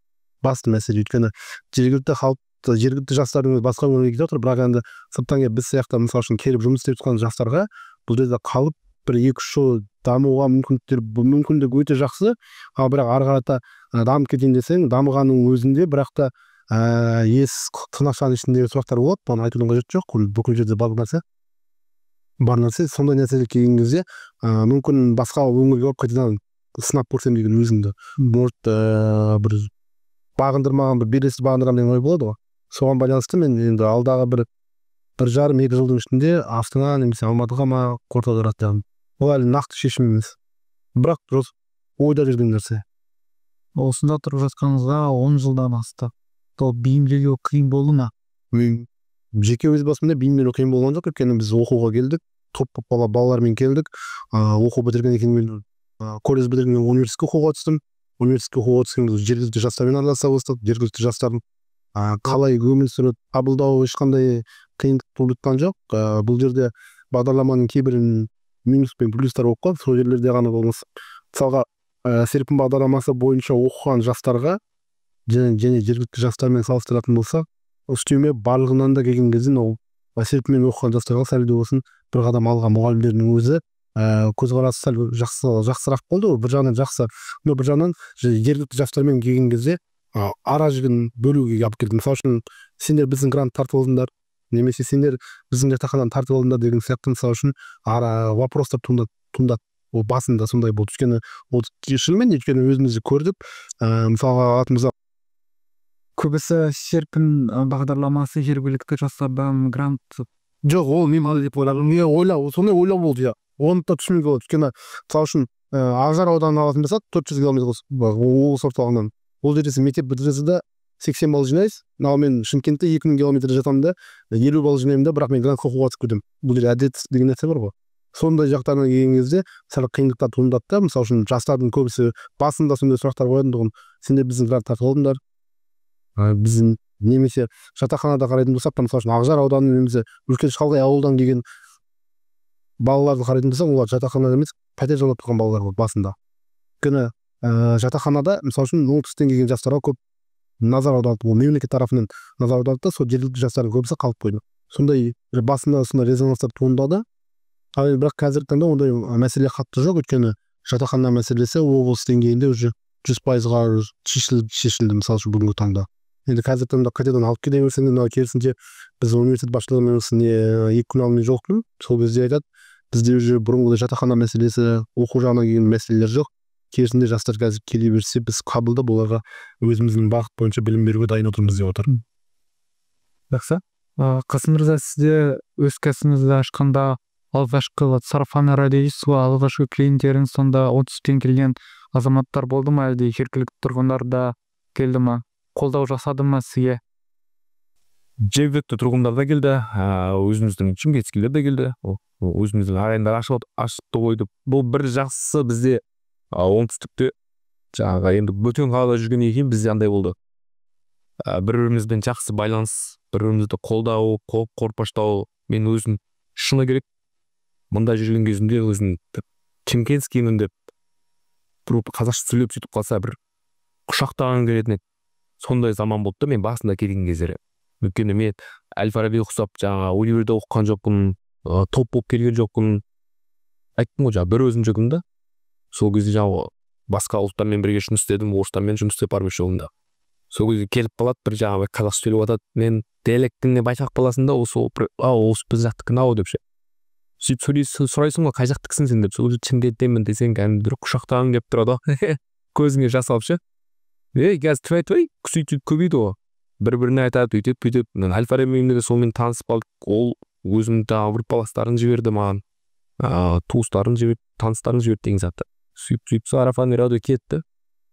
басты мәселе, өйткені жергілікті жастардың басқа өңірге кетіп отыр, бірақ енді сырттан келіп біз сияқты мысалы үшін келіп жұмыс істеп жатқан жастарға бұл жерде қалып бір 2-3 жыл дамуға мүмкіндік өте жақсы. Ал бірақ ары қарата дамып кетейін десең, дамығанның өзінде бірақ та тырнақшаның ішіндегі сұрақтар болады, оны айтудың қажеті жоқ, ол бүкіл жерде бар нәрсе. Сондай нәрселер келген кезде мүмкін басқа өңірге барып қайтадан сынап көрсем деген өзімді может бір бағындырмаған, бір белесіз бағындырған деген ой болады ғой. Соған байланысты мен енді алдағы бір 1,5-2 жылдың ішінде Астана немесе Алматыға ма қоныс аударатын жағын. Ол әлі нақты шешім емес, бірақ ойда жүрген нәрсе. Осында тұрып жатқаныңызға 10 жылдан асты. Ол бейімделу қиын болды ма? Мен жеке өз басымда бейімделу қиын болған жоқ, өйткені біз оқуға келдік, топ балалармен келдік, оқу бітіргеннен кейін колледж бітіргеннен кейін университетке оқуға түстім. Университетке оқуға түскен кезде жергілікті жастармен араласа бастадық. Жергілікті жастардың қалай өмір сүріп қабылдауы ешқандай қиындық тудыртқан жоқ. Бұл жерде бағдарламаның кейбір минус пен плюстар болып қалды. Сол жерлерде ғана болмаса, мысалға серпін бағдарламасы бойынша оқыған жастарға және жергілікті жастармен салыстыратын болсақ, үстеме барлығынан да келген кезде ол серпінмен оқыған жастарға сәл де болсын бір қадам алға мұғалімдердің өзі көзқарасы сәл жақсырақ болды. Бір жағынан жақсы, но бір жағынан жергілікті жастармен келген кезде ара жігін бөлуге алып келді. Мысалы үшін сендер біздің грант тартып алдыңдар, немесе сендер біздің жатақхананы тартып алдыңдар деген сияқты мысалы үшін вопростар туындады. Ол басында сондай болды. Өйткені ол шынымен өйткені өзімізді көрдік. Мысалға атымызда көбісі серпін бағдарламасы жергілікті жастардан грант. Жоқ, ол мен деп ойладым. Сондай ойлау болды, оны да түсінуге болады. Өйткені мысалы үшін Ақжар ауданын алатын болсақ 400 километр облыс орталығынан. Ол жерде мектеп бітірсе де 80 балл жинайсыз. Ал мен Шымкентте 2000 километр жатамын да 50 балл жинаймын да, бірақ мен грантқа оқуға түсіп кетемін. Бұл жерде әділет деген нәрсе бар ғой. Сондай жақтарына келген кезде сәл қиындықтар туындады да. Мысалы үшін жастардың көбісі басында сондай сұрақтар қоятындығын, сендер біздің грант тартып алдыңдар, біздің немесе жатақханада қарайтын болсақ, мысалы үшін Ақжар ауданы немесе үлкен шалғай ауылдан келген балаларды қарайтын болсақ, олар жатақханада емес, пәтер жалдап тұрған балалар болды басында. Өйткені жатақханада мысалы үшін оңтүстіктен келген жастарға көп назар аударылды, ол мемлекет тарапынан назар аударылды, сол жергілікті жастардың көбісі қалып қойды. Сондай басында сондай резонанстар туындады. Ал бірақ қазіргі таңда ондай мәселе қатты жоқ, өйткені жатақхана мәселесі облыс деңгейінде уже 100%-ға шешілді мысалы үшін бүгінгі таңда. Енді қазіргі таңда қайтадан алып келе берсең де, керісінше біз университет басшылығымен екі күн алдын жолықтым. Сол кезде айтады, бізде уже бұрынғыдай жатақхана мәселесі, оқу жағынан келген мәселелер жоқ. Керісінше жастар қазір келе берсе, біз қабылдап оларға өзіміздің бағыт бойынша білім беруге дайын отырмыз деп отыр. Жақсы. Қасым мырза, сізде өз кәсібіңізді ашқанда алғашқы сарафан дейсіз ғой, алғашқы клиенттеріңіз сонда оңтүстіктен келген азаматтар болды ма, әлде жергілікті тұрғындар да келді ма? Қолдау жасады ма сізге? Жергілікті тұрғындар да келді, өзіміздің шымкентскілер де келді, өзіміздің ағайындар ашықты қойды. Бұл бір жақсысы бізде оңтүстікте жаңағы енді бөтен қалада жүргеннен кейін бізде андай болды. Бір-бірімізбен жақсы байланыс, бір-бірімізді қолдау, қорпаштау. Мен өзім шыны керек, мұнда жүрген кезімде өзім шымкентскиймін деп бір қазақша сөйлеп сөйтіп қалса бір құшақтаған келетін еді. Сондай заман болды да мен басында келген кездері. Өйткені мен Әл-Фараби ұқсап жаңа универде оқыған жоқпын, топ болып келген жоқпын. Айттым ғой, жаңа бір өзім жүрдім да. Сол кезде жаңа басқа ұлттармен бірге жұмыс істедім, орыстармен жұмыс істеп бармын жолында. Сол кезде келіп қалады бір жаңа қазақша сөйлеп жатады. Мен диалектіңне байқап қаласың да, осы біз жақтікі ау деп ше. Сөйтіп сұрайсың ғой, қай жақтікісің сен деп. Сол кезде Шымкенттенмін десең, кәдімгі құшақтағың келіп тұрады ғой. Көзіңе жас алып ше. Қазір твай сөйтіп көбейді ғой. Бір-біріне айтады, бүйтіп. Мен Әл-Фарабимен де сонымен танысып қалдық. Ол өзінің жаңағы группаластарын жіберді маған. туыстарың жіберді, таныстарың жіберді деген затты. Сөйтіп сарафанный радио кетті.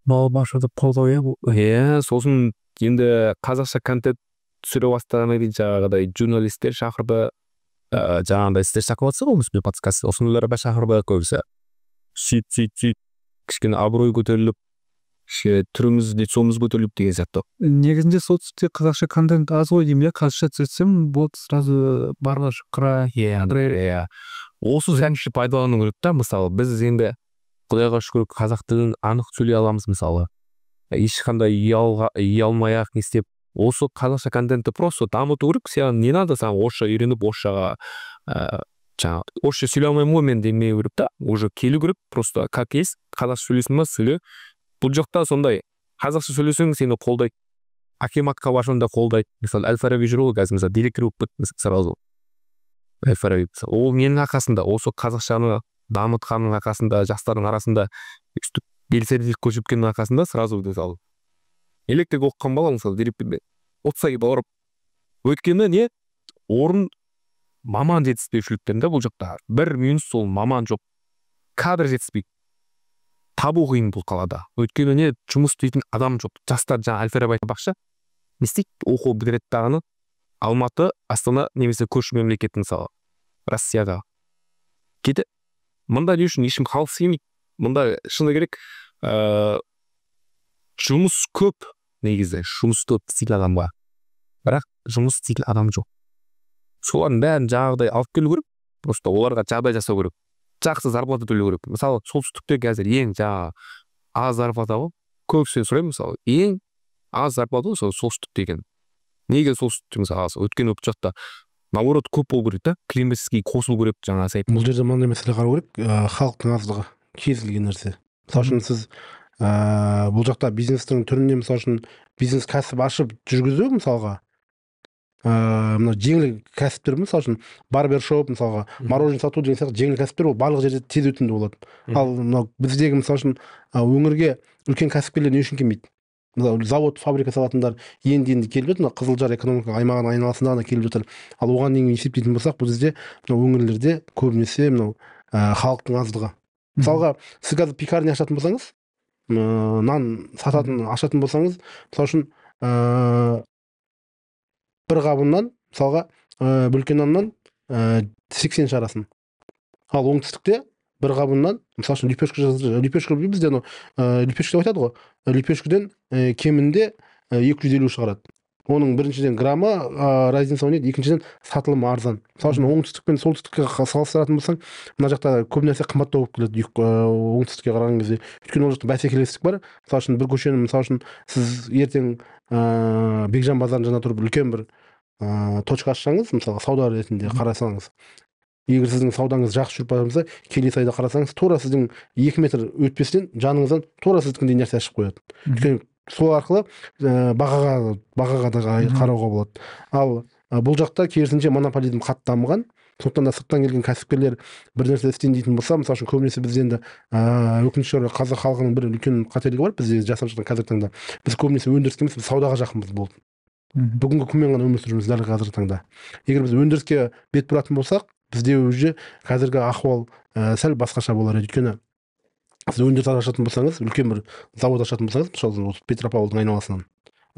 Балбашырды қолдау иә, сосын енді қазақша контент түсіре бастағаннан кейін жаңағыдай журналисттер шақырды, жаңағыдай сіздер шақырып жатсыз ғой осындай подкаст, осындайлар шақырып көбісі. Сөйтіп кішкене абырой көтеріліп, түріміз лицомыз көтеріліп деген сияқты. Негізінде солтүстікте қазақша контент аз ғой деймін, қазақша түсірсем болды сразу барлығы шықыра. Иә. Осы сәнші пайдалану керек та, мысалы біз енді құдайға шүкір қазақ тілін анық сөйлей аламыз, мысалы ешқандай ұялмай ақ не істеп, осы қазақша контентті просто дамыту керек. Саған не надо, саған орысша үйреніп орысшаға жаңағы орысша сөйлей алмаймын ғой мен демеу керек та, уже келу керек, просто как есть қазақша сөйлесің ба сөйле. Бұл жақта сондай қазақша сөйлесең сені қолдайды, акиматқа барсаңда қолдайды. Мысалы Әл-Фараби жүр ғой қазір, мысалы директор болып кетті сразу. Әл-Фараби ол менің арқасында, осы қазақшаны дамытқанның арқасында, жастардың арасында үстіп белсенділік көрсеткеннің арқасында сразу мысалы электр оқыған бала мысалы директормен отсай барып, өйткені не орын маман жетіспеушіліктен де бұл жақта бір минус сол маман жоқ, кадр жетіспейді, табу қиын бұл қалада. Өйткені не жұмыс істейтін адам жоқ. Жастар жаңа Әл-Фараби айтпақшы, не істейді, оқу бітіреді дағыны Алматы, Астана немесе көрші мемлекет мысалы Россияға кетеді. Мұнда не үшін ешкім халық сүймейді. Мұнда шыны керек жұмыс көп, негізі жұмысты істейтін адам бар, бірақ жұмыс істейтін адам жоқ. Солардың бәрін жаңағыдай алып келу керек, просто оларға жағдай жасау керек, жақсы зарплата төлеу керек. Мысалы солтүстікте қазір ең жаңа аз зарплата ғой, көбісінен сұраймын, мысалы ең аз зарплата сол солтүстік деген. Неге солтүстікте мысалы аз? Өйткені бұл жақта наоборот көп болу керек та, климатский қосылу керек жаңа сайып. Бұл жерде мынандай мәселе қарау керек, халықтың аздығы кез келген нәрсе. Мысалы үшін сіз бұл жақта бизнестің түрінде мысалы үшін бизнес кәсіп ашып жүргізу мысалға мына жеңіл кәсіптер, мысалы үшін барбершоп, мысалға мороженое сату деген сияқты жеңіл кәсіптер, ол барлық жерде тез өтімді болады. Ал мынау біздегі мысалы үшін өңірге үлкен кәсіпкерлер не үшін келмейді? Завод, фабрика салатындар енді келіп жатыр, Қызылжар экономика аймағының айналасында ғана келіп жатыр. Ал оған дейін есептейтін болсақ, бұл бізде өңірлерде көбінесе мынау халықтың аздығы. Мысалға сіз қазір пекарня ашатын болсаңыз, нан сататын ашатын болсаңыз, мысалы үшін бір қабыннан мысалға бүлкен наннан 80 шығарасың. Ал оңтүстікте бір қабыннан мысалы үшін лепешка бізде лепешка деп айтады ғой, лепешкіден кемінде 250 шығарады. Оның біріншіден граммы разница ойнайды, екіншіден сатылымы арзан. Мысалы үшін оңтүстік пен солтүстікке салыстыратын болсаң, мына жақта көп нәрсе қымбаттау болып келеді оңтүстікке қараған кезде. Өйткені ол жақта бәсекелестік бар. Мысалы үшін бір көшені мысалы үшін сіз ертең Бекжан базарының жанында тұрып үлкен бір точка ашсаңыз, мысалы сауда ретінде қарасаңыз, егер сіздің саудаңыз жақсы жүріп бара жатса, келесі айда қарасаңыз, тура сіздің 2 метр өтпестен жаныңыздан тура сіздікіндей нәрсе ашып қояды. Өйткені сол арқылы бағаға да қарауға болады. Ал бұл жақта керісінше монополизм қатты дамыған. Сондықтан да сырттан келген кәсіпкерлер бір нәрсе істейін дейтін болса, мысалы үшін көбінесе бізде енді өкінішке орай қазақ халқының бір үлкен қателігі бар бізде жасап жатқан қазіргі таңда. Біз көбінесе өндіріске емес, біз саудаға жақынбыз болды. Бүгінгі күнмен ғана өмір сүріп жүрміз дәл қазіргі таңда. Егер біз өндіріске бет бұратын болсақ, бізде уже қазіргі ахуал сәл басқаша болар еді. Өйткені сіз өндіріс ашатын болсаңыз, үлкен бір завод ашатын болсаңыз, мысалы Петропавлдың айналасынан,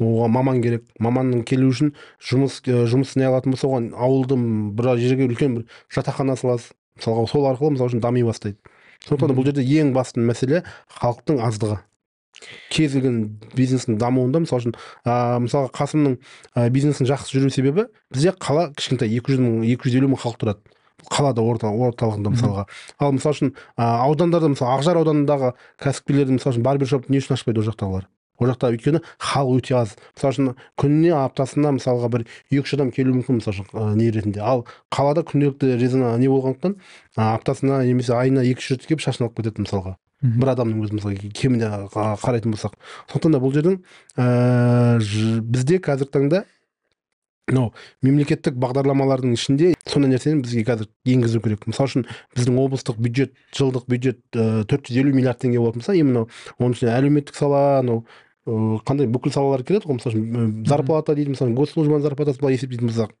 оған маман керек. Маманның келу үшін жұмыс не алатын болса, оған ауылдың бір жерге үлкен бір жатақхана саласыз. Мысалға сол арқылы мысалы үшін дами бастайды. Сондықтан бұл жерде ең басты мәселе халықтың аздығы. Кез келген бизнестің дамуында мысалы үшін мысалға Қасымның бизнесінің жақсы жүру себебі бізде қала кішкентай 200-250 мың халық тұрады. Қалада орталығында мысалға. Ал мысалы үшін аудандарда, мысалы Ақжар ауданындағы кәсіпкерлерді мысалы үшін барбершоп не үшін ашпайды ол жақтағылар? Ол жақта өйткені халық өте аз. Мысалы үшін күніне аптасына мысалға бір 2-3 адам келуі мүмкін мысалы үшін не ретінде. Ал қалада күнделікті резина не болғандықтан аптасына немесе айына 2-3 рет келіп шашын алып кетеді мысалға. Бір адамның өзі мысалға кемінде қарайтын болсақ. Сондықтан да бұл жердің бізде қазіргі таңда мемлекеттік бағдарламалардың ішінде сондай нәрсені бізге қазір енгізу керек. Мысалы үшін біздің облыстық бюджет, жылдық бюджет 450 миллиард теңге болатын болса, именно оның ішінде әлеуметтік сала, қандай бүкіл салалар келеді ғой. Мысалы үшін зарплата дейді, мысалы госслужбаның зарплатасы былай есептейтін болсақ,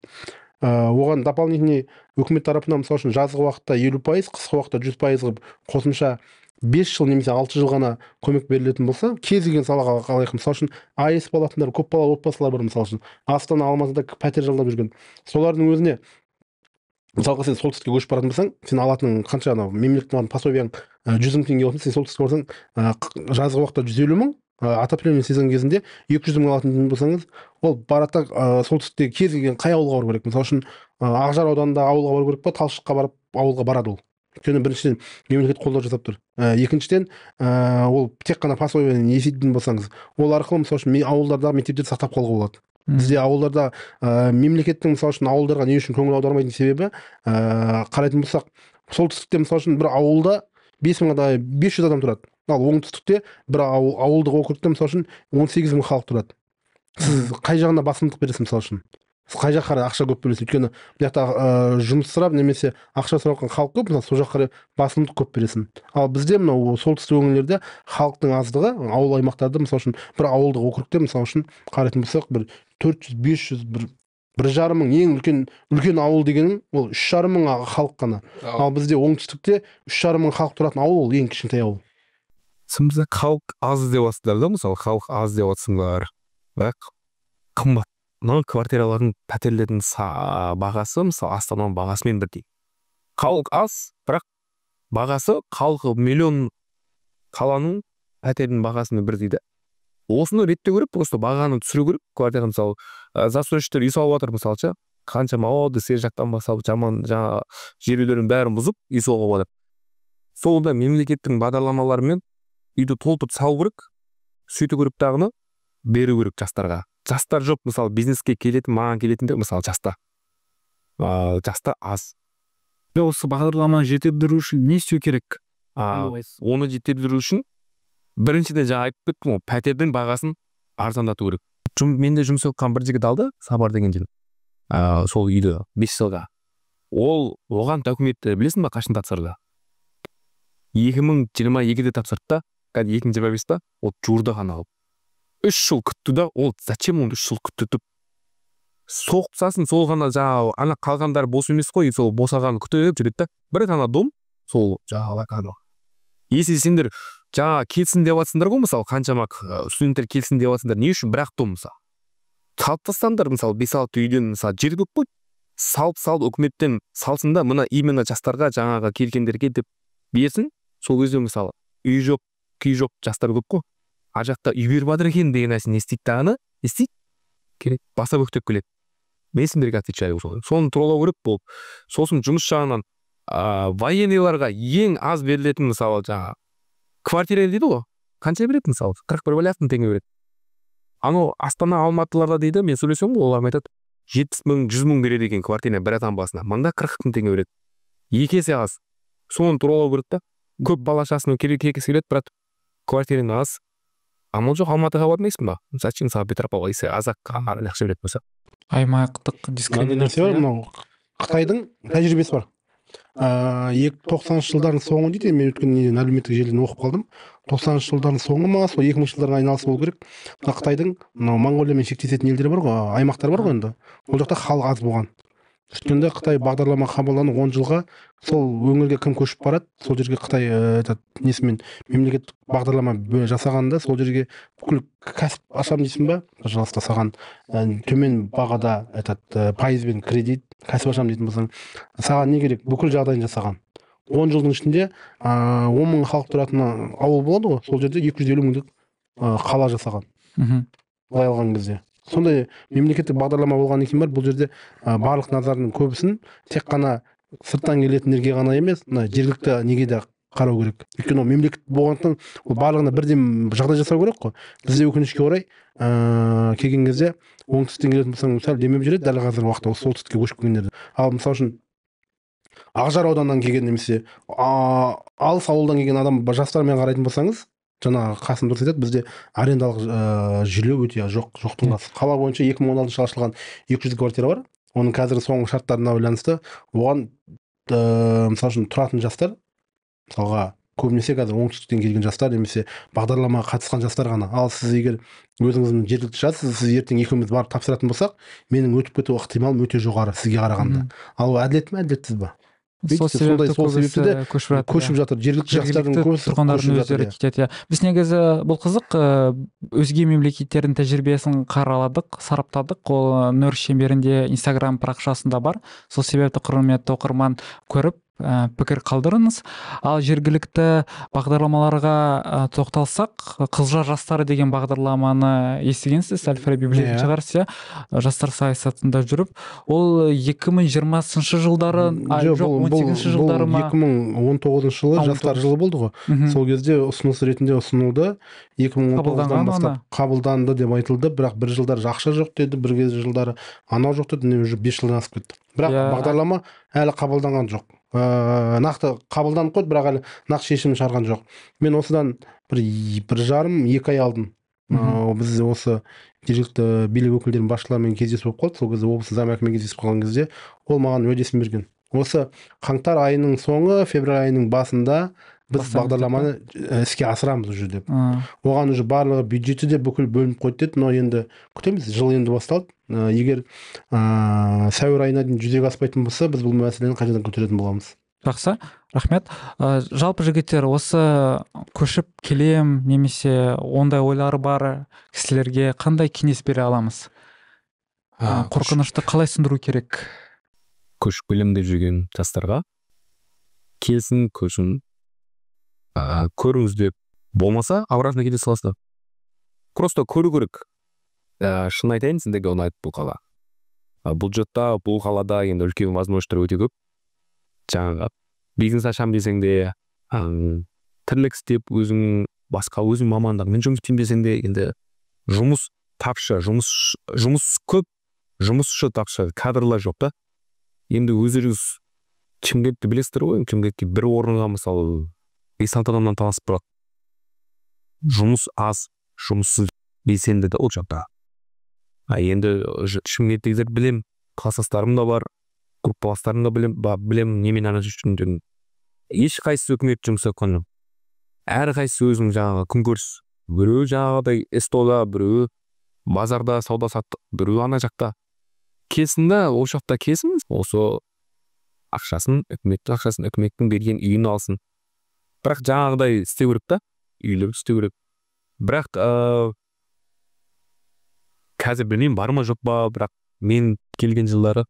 оған дополнительный үкімет тарапынан мысалы үшін жазғы уақытта 50%, қысқы уақытта 100% қылып қосымша 5 жыл немесе 6 жыл ғана көмек берілетін болса, кез келген салаға қалайық, мысалы үшін АЭС болатындар, көпбалалы отбасылар бар, мысалы үшін Астана, Алматыда пәтер жалдап жүрген, солардың өзіне мысалға сен солтүстікке көшіп баратын болсаң, сен алатын қанша анау мемлекеттен алатын пособияң 100 мың теңге болсын, сен солтүстікке барсаң жазғы уақытта 150 мың, отопление сезон кезінде 200 мың алатын болсаңыз, ол барата солтүстікте кез келген қай ауылға бару керек. Мысалы үшін Ақжар ауданында ауылға бару керек па, Талшыққа барып ауылға барады ол. Өйткені біріншіден мемлекет қолдау жасап тұр. Екіншіден ол тек қана пособияны есейтетін болсаңыз, ол арқылы мысалы үшін ауылдарда мектептерді сақтап қалуға болады. Бізде ауылдарда мемлекеттің мысалы үшін ауылдарға не үшін көңіл аудармайтын себебі, қарайтын болсақ, солтүстікте мысалы үшін бір ауылда 500 адам тұрады. Ал оңтүстікте бір ауылдық округте мысалы үшін 18 мың халық тұрады. Сіз қай жағына басымдық бересіз мысалы үшін? Сіз қай жаққа ақша көп бөлесіз? Өйткені бұл жақта жұмыс сұрап немесе ақша сұрап халық көп, мысалы сол жаққа басымдық көп бересің. Ал бізде мынау солтүстік өңірлерде халықтың аздығы, ауыл аймақтарда мысалы үшін бір ауылдық округте мысалы үшін қарайтын болсақ, бір 400-500 бір жарым мың ең үлкен ауыл дегенің ол 3,5 мың халық қана. Ал бізде оңтүстікте 3,5 мың халық тұратын ауыл ол ең кішкентай ауыл. Сімізде халық аз деп жатсыздар да, мысалы халық аз деп жатсыңдар, бірақ қымбат. Мына квартиралардың, пәтерлердің бағасы мысалы Астананың бағасымен бірдей. Халық аз, бірақ бағасы халқы миллион қаланың пәтерінің бағасымен бірдей де. Осыны ретте көріп, просто бағаны түсіру керек. Квартира мысалы застройщиктер үй салып жатыр мысалшы, қаншама ауылды сер жақтан бастап жаман жаңа жер үйлерін бәрін бұзып үй салуға болады. Солда мемлекеттің бағдарламаларымен үйді толтырып салу керек, сөйтіп көріп тағыны беру керек жастарға. Жастар жоқ, мысалы бизнеске келетін, маған келетіндер мысалы жастар аз. Осы бағдарламаны жетілдіру үшін не істеу керек? Оны жетілдіру үшін біріншіден жаңа айтып кеттім, пәтердің бағасын арзандату керек. Менде жұмыс оқыған бір жігіт алды, Сабар деген жігіт. Сол үйді 5 жылға. Оған документті білесің ба, қашан тапсырды? 2022-де тапсырды да, 2025-та ол жуырда ғана алып. 3 жыл күтті да, ол зачем оны 3 жыл күтті? Соқпасын, сол ғана жаңа ана қалғандар бос емес қой, сол босағаны күтіп жүреді да. Бір ғана дом, сол жаңа если сендер жаңа келсін деп жатсыңдар ғой, мысалы қаншама студенттер келсін деп жатсыңдар, не үшін бірақ дом мысалы? Салып тастаңдар, мысалы 5-6 үйден мысалы жер көп қой, салып үкіметтен салсын да, мына именно жастарға жаңаға келгендерге деп берсін. Сол кезде мысалы үй жоқ, күй жоқ жастар көп қой. Ар жақта үй беріп жатыр екен деген нәрсені естиді дағыны, естиді, керек, баса бөктеп келеді. Мен сендерге отвечаю, соны туралау керек болып. Сосын жұмыс жағынан военныйларға ең аз берілетін мысалы жаңа квартира дейді ғой, қанша береді мысалы? 41 миллион теңге береді. Анау Астана, Алматыларда дейді, мен сөйлесем ғой, олар айтады 70 мың, 100 мың береді екен квартира бір адам басына. Мында 40 мың теңге береді. 2 есе аз. Соны туралау керек та. Көп балашасының керек келеді, бірақ квартираны аз. Амал жоқ, Алматыға бармайсың ба? Зачем саған Петропавлға есе азаққа ақша береді болса? Аймақтық дискриминация. Қытайдың тәжірибесі бар. 90-шы жылдардың соңы дейді, мен өткен әлеуметтік желіден оқып қалдым. 90-шы жылдардың соңы ма, сол 2000-ші жылдарға айналысы болу керек. Қытайдың Монғолиямен шектесетін елдері бар ғой, аймақтар бар ғой енді. Ол жақта халық аз болған. Өткенде Қытай бағдарлама қабылданып 10 жылға сол өңірге кім көшіп барады, сол жерге Қытай несімен мемлекеттік бағдарлама жасағанда, сол жерге бүкіл кәсіп ашам дейсің ба, пожалуйста, саған төмен бағада пайызбен кредит, кәсіп ашам дейтін болсаң, саған не керек, бүкіл жағдайын жасаған. 10 жылдың ішінде 10 мың халық тұратын ауыл болады ғой, сол жерде 250 мыңдық қала жасаған. Былай алған кезде. Сондай мемлекеттік бағдарлама болған екен бар, бұл жерде барлық назардың көбісін тек қана сырттан келетіндерге ғана емес, жергілікті неге де қарау керек. Өйткені мемлекет болғандықтан ол барлығына бірден жағдай жасау керек қой. Бізде өкінішке орай келген кезде оңтүстіктен келетін болсаң, сәл демеп жүреді дәл қазіргі уақытта солтүстікке көшіп келгендерді. Ал мысалы үшін Ақжар ауданынан келген немесе алыс ауылдан келген адам жастармен қарайтын болсаңыз, жаңа Қасым дұрыс айтады, бізде арендалық жүйе өте жоқтың қасы. Қала бойынша 2016 жылы ашылған 200 квартира бар. Оның қазір соңғы шарттарына байланысты оған мысалы үшін тұратын жастар мысалға көбінесе қазір оңтүстіктен келген жастар немесе бағдарламаға қатысқан жастар ғана. Ал сіз егер өзіңіздің жергілікті жассыз, сіз ертең екеуміз барып тапсыратын болсақ, менің өтіп кету ықтималым өте жоғары сізге қарағанда. Ал ол әділет ме, әділетсіз ба? сол себепті де көшіп жатыр. Жергілікті жастардың көбісі тұрғындардың өздері кетеді. Біз негізі бұл қызық, өзге мемлекеттердің тәжірибесін қараладық, сараптадық. Ол Нөр шеңберінде Instagram парақшасында бар. Сол себепті құрметті оқырман көріп пікір қалдырыңыз. Ал жергілікті бағдарламаларға тоқталсақ, Қызылжар жастары деген бағдарламаны естігенсіз, Әл-Фараби білетін шығарсыз, жастар саясатында жүріп, ол 2020 жылдары, жоқ 18 жылдары ма? 2019 жылы жастар жылы болды ғой. Сол кезде ұсыныс ретінде ұсынылды. 2019-дан бастап қабылданды деп айтылды, бірақ бір жылдар ақша жоқ деді, бір жылдары анау жоқ деді, уже 5 жылдан асып кетті. Бірақ бағдарлама әлі қабылданған жоқ. Нақты қабылданып қойды, бірақ әлі нақты шешім шығарған жоқ. Мен осыдан бір жарым, 2 ай алдын біз осы жергілікті билік өкілдерінің басшыларымен кездесіп қалды. Сол кезде облыстық зам әкімімен кездесіп қалған кезде ол маған уәдесін берген. Осы қаңтар айының соңы, февраль айының басында біз бағдарламаны іске асырамыз уже деп. Оған уже барлығы бюджеті де бүкіл бөлініп қойды деді, но енді күтеміз, жыл енді басталды. Егер сәуір айына дейін жүзеге аспайтын болса, біз бұл мәселені қайтадан көтеретін боламыз. Жақсы, рахмет. Жалпы жігіттер, осы көшіп келем немесе ондай ойлары бар кісілерге қандай кеңес бере аламыз? Қорқынышты қалай сындыру керек? Көшіп келем деп жүрген жастарға келсін, көшін, көріңіз деп, болмаса обратно кете саласыздар. Просто көру керек. Шын айтайын, сендерге ұнайды бұл қала. Бұл жұртта, бұл қалада енді үлкен возможностьтар өте көп. Жаңағы бизнес ашам десең де, тірлік істеп өзің басқа өзің мамандығымен жұмыс істеймін десең де, енді жұмыс тапшы, жұмыс көп, жұмысшы тапшы, кадрлар жоқ та. Енді өздеріңіз Шымкентті білесіздер ғой, Шымкентке бір орынға мысалы 5-6 адамнан таласып тұрады. Жұмыс аз, жұмыссыз белсенді де ол жақта. Енді Шымкенттегілер білем, кластастарым да бар, группаластарым да білем, немен айналысып жүргендерін. Ешқайсысы үкімет жұмысы қоймайды. Әрқайсысы өзінің жаңағы күнкөріс. Біреу жаңағыдай эстода, біреу базарда сауда саттық, біреу ана жақта. Келсінді, ол жақта келсін, осы ақшасын, үкіметтің ақшасын, үкіметтің берген үйін алсын. Бірақ жаңағыдай істеу керек та, үйлер істеу керек. Бірақ қазір білмеймін, бар ма жоқ па, бірақ мен келген жылдары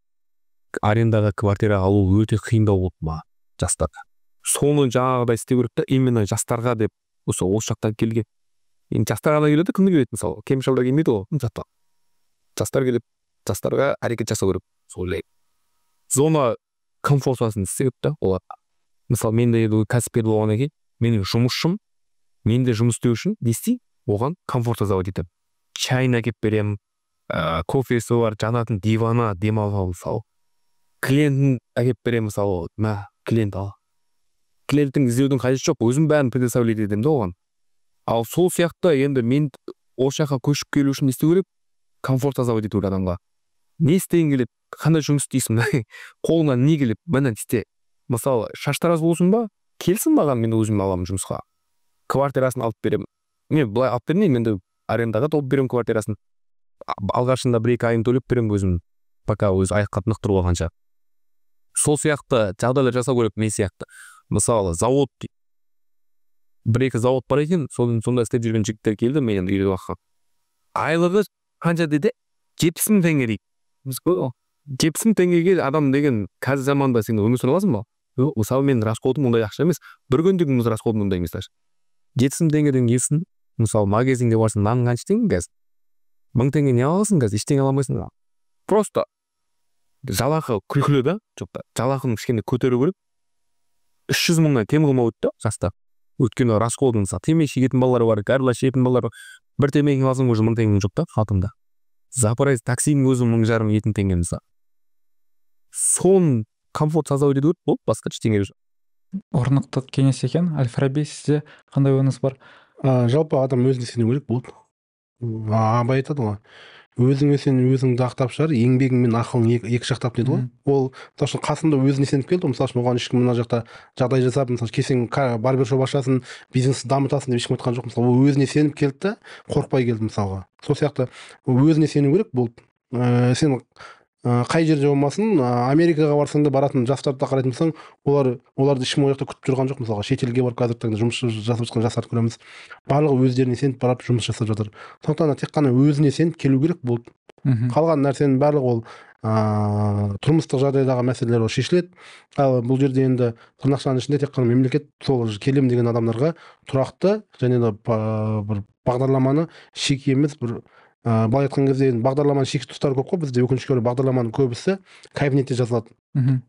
арендаға квартира алу өте қиындау болды ма жастарға. Соны жаңағыдай істеу керек та, именно жастарға деп, осы жақтан келген. Енді жастарға да келеді, кімді келеді мысалы, кемшалдар келмейді ғой, жастар келіп, жастарға әрекет жасау керек. Солай. Зона комфортасын істеу керек та, олар. Мысалы, мен де кәсіпкер болғаннан кейін, менің жұмысшым, мен де жұмыс істеу үшін не істеймін? Оған комфорт жасап етемін. Чайын әкеп беремін, кофесі бар, жанатын дивана, демалуға мысалы. Клиентін әкеп беремін мысалы, клиент ал. Клиенттің іздеудің қажеті жоқ, өзім бәрін предоставлять етемін де оған. Ал сол сияқты енді мен ол жаққа көшіп келу үшін не істеу керек? Комфорт жасап ету керек адамға. Не істейін келеді? Қандай жұмыс істейсің? Қолыңнан не келіп? Міне істе. Мысалы, шаштараз болсын ба? Келсін маған, мен өзім аламын жұмысқа. Квартирасын алып беремін. Мен былай алып бермеймін, мен де арендаға толып беремін квартирасын. Алғашында 1-2 айын төлеп беремін өзім, пока өз аяққа нықтырып алғанша. Сол сияқты жағдайлар жасау керек, мен сияқты. Мысалы, завод 1-2 завод бар екен, сонда істеп жүрген жігіттер келді, мен енді үйде баққан. Айлығы қанша деді? 70.000 теңге дейді. 70.000 теңгеге адам деген қазір заманда сен өмір сүре аласың ба? Мысалы, мен расходым ондай ақша емес. Бір күндік расходым ондай емес. 70.000 теңгеден келсін, мысалы, магазинге барсың, нанның қанша теңге қазір? 1000 теңге не аласың қазір? Ештеңе ала алмайсың. Просто жалақы күлкілі да, жоқта. Жалақыны кішкене көтеру керек. 300 мыңнан кем қылмау өтті жаста. Өйткені расходың темекі шегетін балалар бар, кәрілер шегетін балалар бар. Бір темекі алсаң уже 1000 теңге жоқ та хатымда. Запорожец таксидің өзі 1500 теңге мысалы. Сон комфорт жасау ету керек болды, басқа ештеңе жоқ. Орнықты кеңес екен. Әл-Фараби, сізде қандай ойыңыз бар? Жалпы адам өзіне сену керек болды. Абай айтады ғой. өзіңе сен өзіңді ақтап шығар, еңбегің мен ақылың екі жақтап дейді ғой. Ол мысалы үшін қасында өзіне сеніп келді, мысалы үшін оған ешкім мына жақта жағдай жасап, мысалы келсең барбершоп ашасын, бизнесті дамытасың деп ешкім айтқан жоқ. Мысалы ол өзіне сеніп келді да қорықпай келді мысалға. Сол сияқты өзіне сену керек болды. Сен қай жерде болмасын, Америкаға барсаң да баратын жастарды да қарайтын болсаң, оларды ешкім ол жақта күтіп тұрған жоқ. Мысалға шетелге барып қазіргі таңда жұмыс жасап жатқан жастарды көреміз. Барлығы өздеріне сеніп барып жұмыс жасап жатыр. Сондықтан тек қана өзіне сеніп келу керек болды. Қалған нәрсенің барлығы ол тұрмыстық жағдайдағы мәселелер ол шешіледі. Ал бұл жерде енді тырнақшаның ішінде тек қана мемлекет сол келем деген адамдарға тұрақты және де бір бағдарламаны шеки емес, бір былай айтқан кезде бағдарламаның шекті тұстары көп қой бізде. Өкінішке орай бағдарламаның көбісі кабинетте жазылады.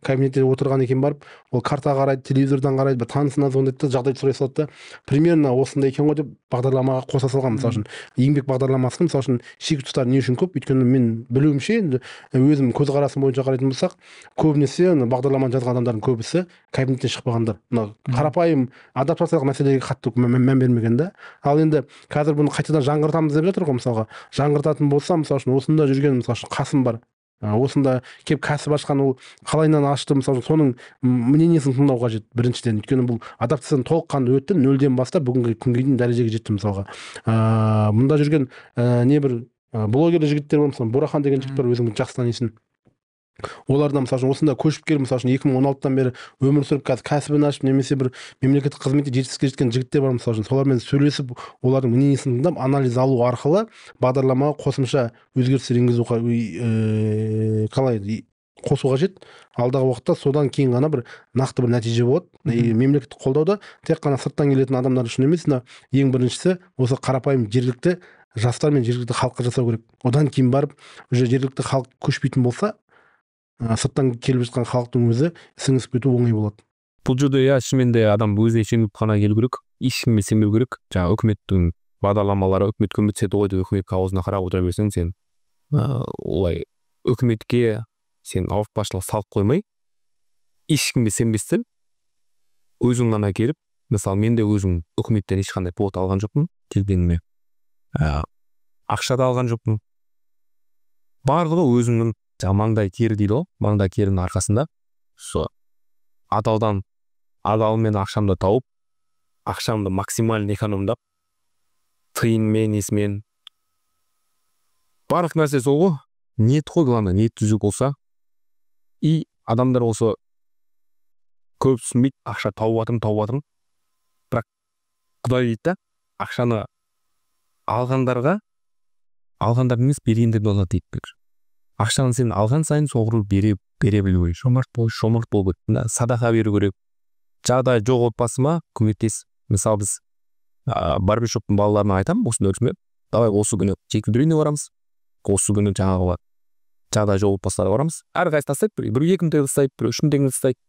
Кабинетте отырғаннан кейін барып, ол карта қарайды, телевизордан қарайды, бір танысына звондайды да, жағдайды сұрай салады да, примерно осындай екен ғой деп бағдарламаға қоса салған. Мысалы үшін еңбек бағдарламасы мысалы үшін шекті тұстары не үшін көп? Өйткені мен білуімше, енді өзім көзқарасым бойынша қарайтын болсақ, көбінесе бағдарламаны жазған адамдардың көбісі кабинеттен шықпағандар. Мына қарапайым адаптациялық мәселеге қатты мән бермеген да. Ал енді қазір бұны қайтадан жаңғыртамыз деп жатыр ғой. Мысалға жаңғыртатын болса, мысалы үшін осында жүрген мысалы үшін Қасым бар. Осында келіп кәсіп ашқан, ол қалайынан ашты, мысалы соның мнениесін тыңдау қажет біріншіден. Өйткені бұл адаптацияны толыққанды өтті, нөлден бастап бүгінгі күнге дейін дәрежеге жетті. Мысалға мұнда жүрген небір блогер жігіттер бар, мысалы Бурахан деген жігіт бар, өзіңіз жақсы танисың. Олардан мысалы осында көшіп келіп, мысалы 2016-тан бері өмір сүріп, қазір кәсібін ашып, немесе бір мемлекеттік қызметте жетістікке жеткен жігіттер бар. Мысалы солармен сөйлесіп, олардың мнениесін тыңдап, анализ алу арқылы бағдарламаға қосымша өзгерістер енгізу қалай қосу қажет. Алдағы уақытта содан кейін ғана бір нақты бір нәтиже болады. Мемлекеттік қолдауда тек қана сырттан келетін адамдар үшін емес, ең біріншісі осы қарапайым жергілікті жастар мен жергілікті халыққа жасау керек. Одан кейін барып, уже жергілікті халық көшпейтін болса, сырттан келіп жатқан халықтың өзі сіңісіп кету оңай болады. Бұл жерде шынымен де адам өзіне сеніп қана келу керек, ешкімге сенбеу керек. Жаңа үкіметтің бағдарламалары, үкімет көмектеседі ғой деп үкіметке аузына қарап отыра берсең, сен олай үкіметке сен ауыртпашылық салып қоймай, ешкімге сенбестен өзің ғана келіп, мысалы мен де өзім үкіметтен ешқандай повод алған жоқпын, келгеніме ақша да алған жоқпын. Барлығы өзімнің маңдай тері дейді ғой, маңдай терінің арқасында адалмен ақшамды тауып, ақшамды максимально экономдап, тиынмен, несімен. Барлық нәрсе сол ғой, ниет қой, главное, ниет түзу болса. И адамдар осы көп түсінбейді, ақша тауып жатырмын. Бірақ Құдай дейді да, ақшаны алғандар емес, бергендер болады дейді. Ақшаны сен алған сайын соғыру бере білу керек. Шомарт болу керек. Садақа беру керек. Жағдай жоқ отбасыма көмектес. Мысалы біз барбершоптың балаларына айтамын, осында өтімеп, давай осы күні жекілдіріне барамыз. Осы күні жаңағы жағдай жоқ отбасыларға барамыз. Әрқайсысы тастайды, бір 2 мың теңге тастайды, бір 3 мың теңге тастайды.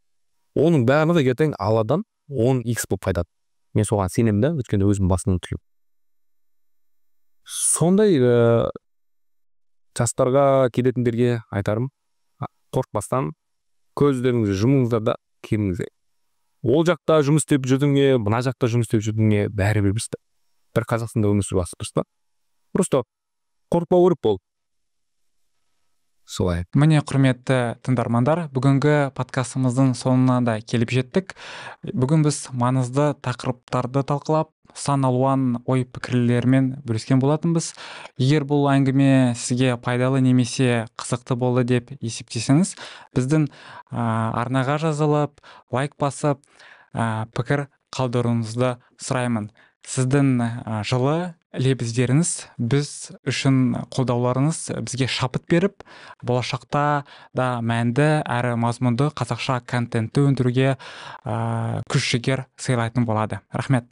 Оның бәрі ертең алладан 10x болып қайтады. Мен соған сенемін да, өйткені өзім басынан түлеп. Сондай жастарға келетіндерге айтарым, қорықпастан көздеріңізді жұмыңыздар да келіңіздер. Ол жақта жұмыс істеп жүрдіңе, мына жақта жұмыс істеп жүрдіңе бәрі бірбісті. Бір Қазақстанда өмір сүріп жатырсыз. Просто қорықпау керек болды. Солай. Міне, құрметті тыңдармандар, бүгінгі подкастымыздың соңына да келіп жеттік. Бүгін біз маңызды тақырыптарды талқылап, сан алуан ой пікірлермен бөліскен болатынбыз. Егер бұл әңгіме сізге пайдалы немесе қызықты болды деп есептесеңіз, біздің арнаға жазылып, лайк басып, пікір қалдыруыңызды сұраймын. Сіздің жылы лебіздеріңіз біз үшін қолдауларыңыз бізге шабыт беріп, болашақта да мәнді әрі мазмұнды қазақша контентті өндіруге күш жігер сыйлайтын болады. Рахмет.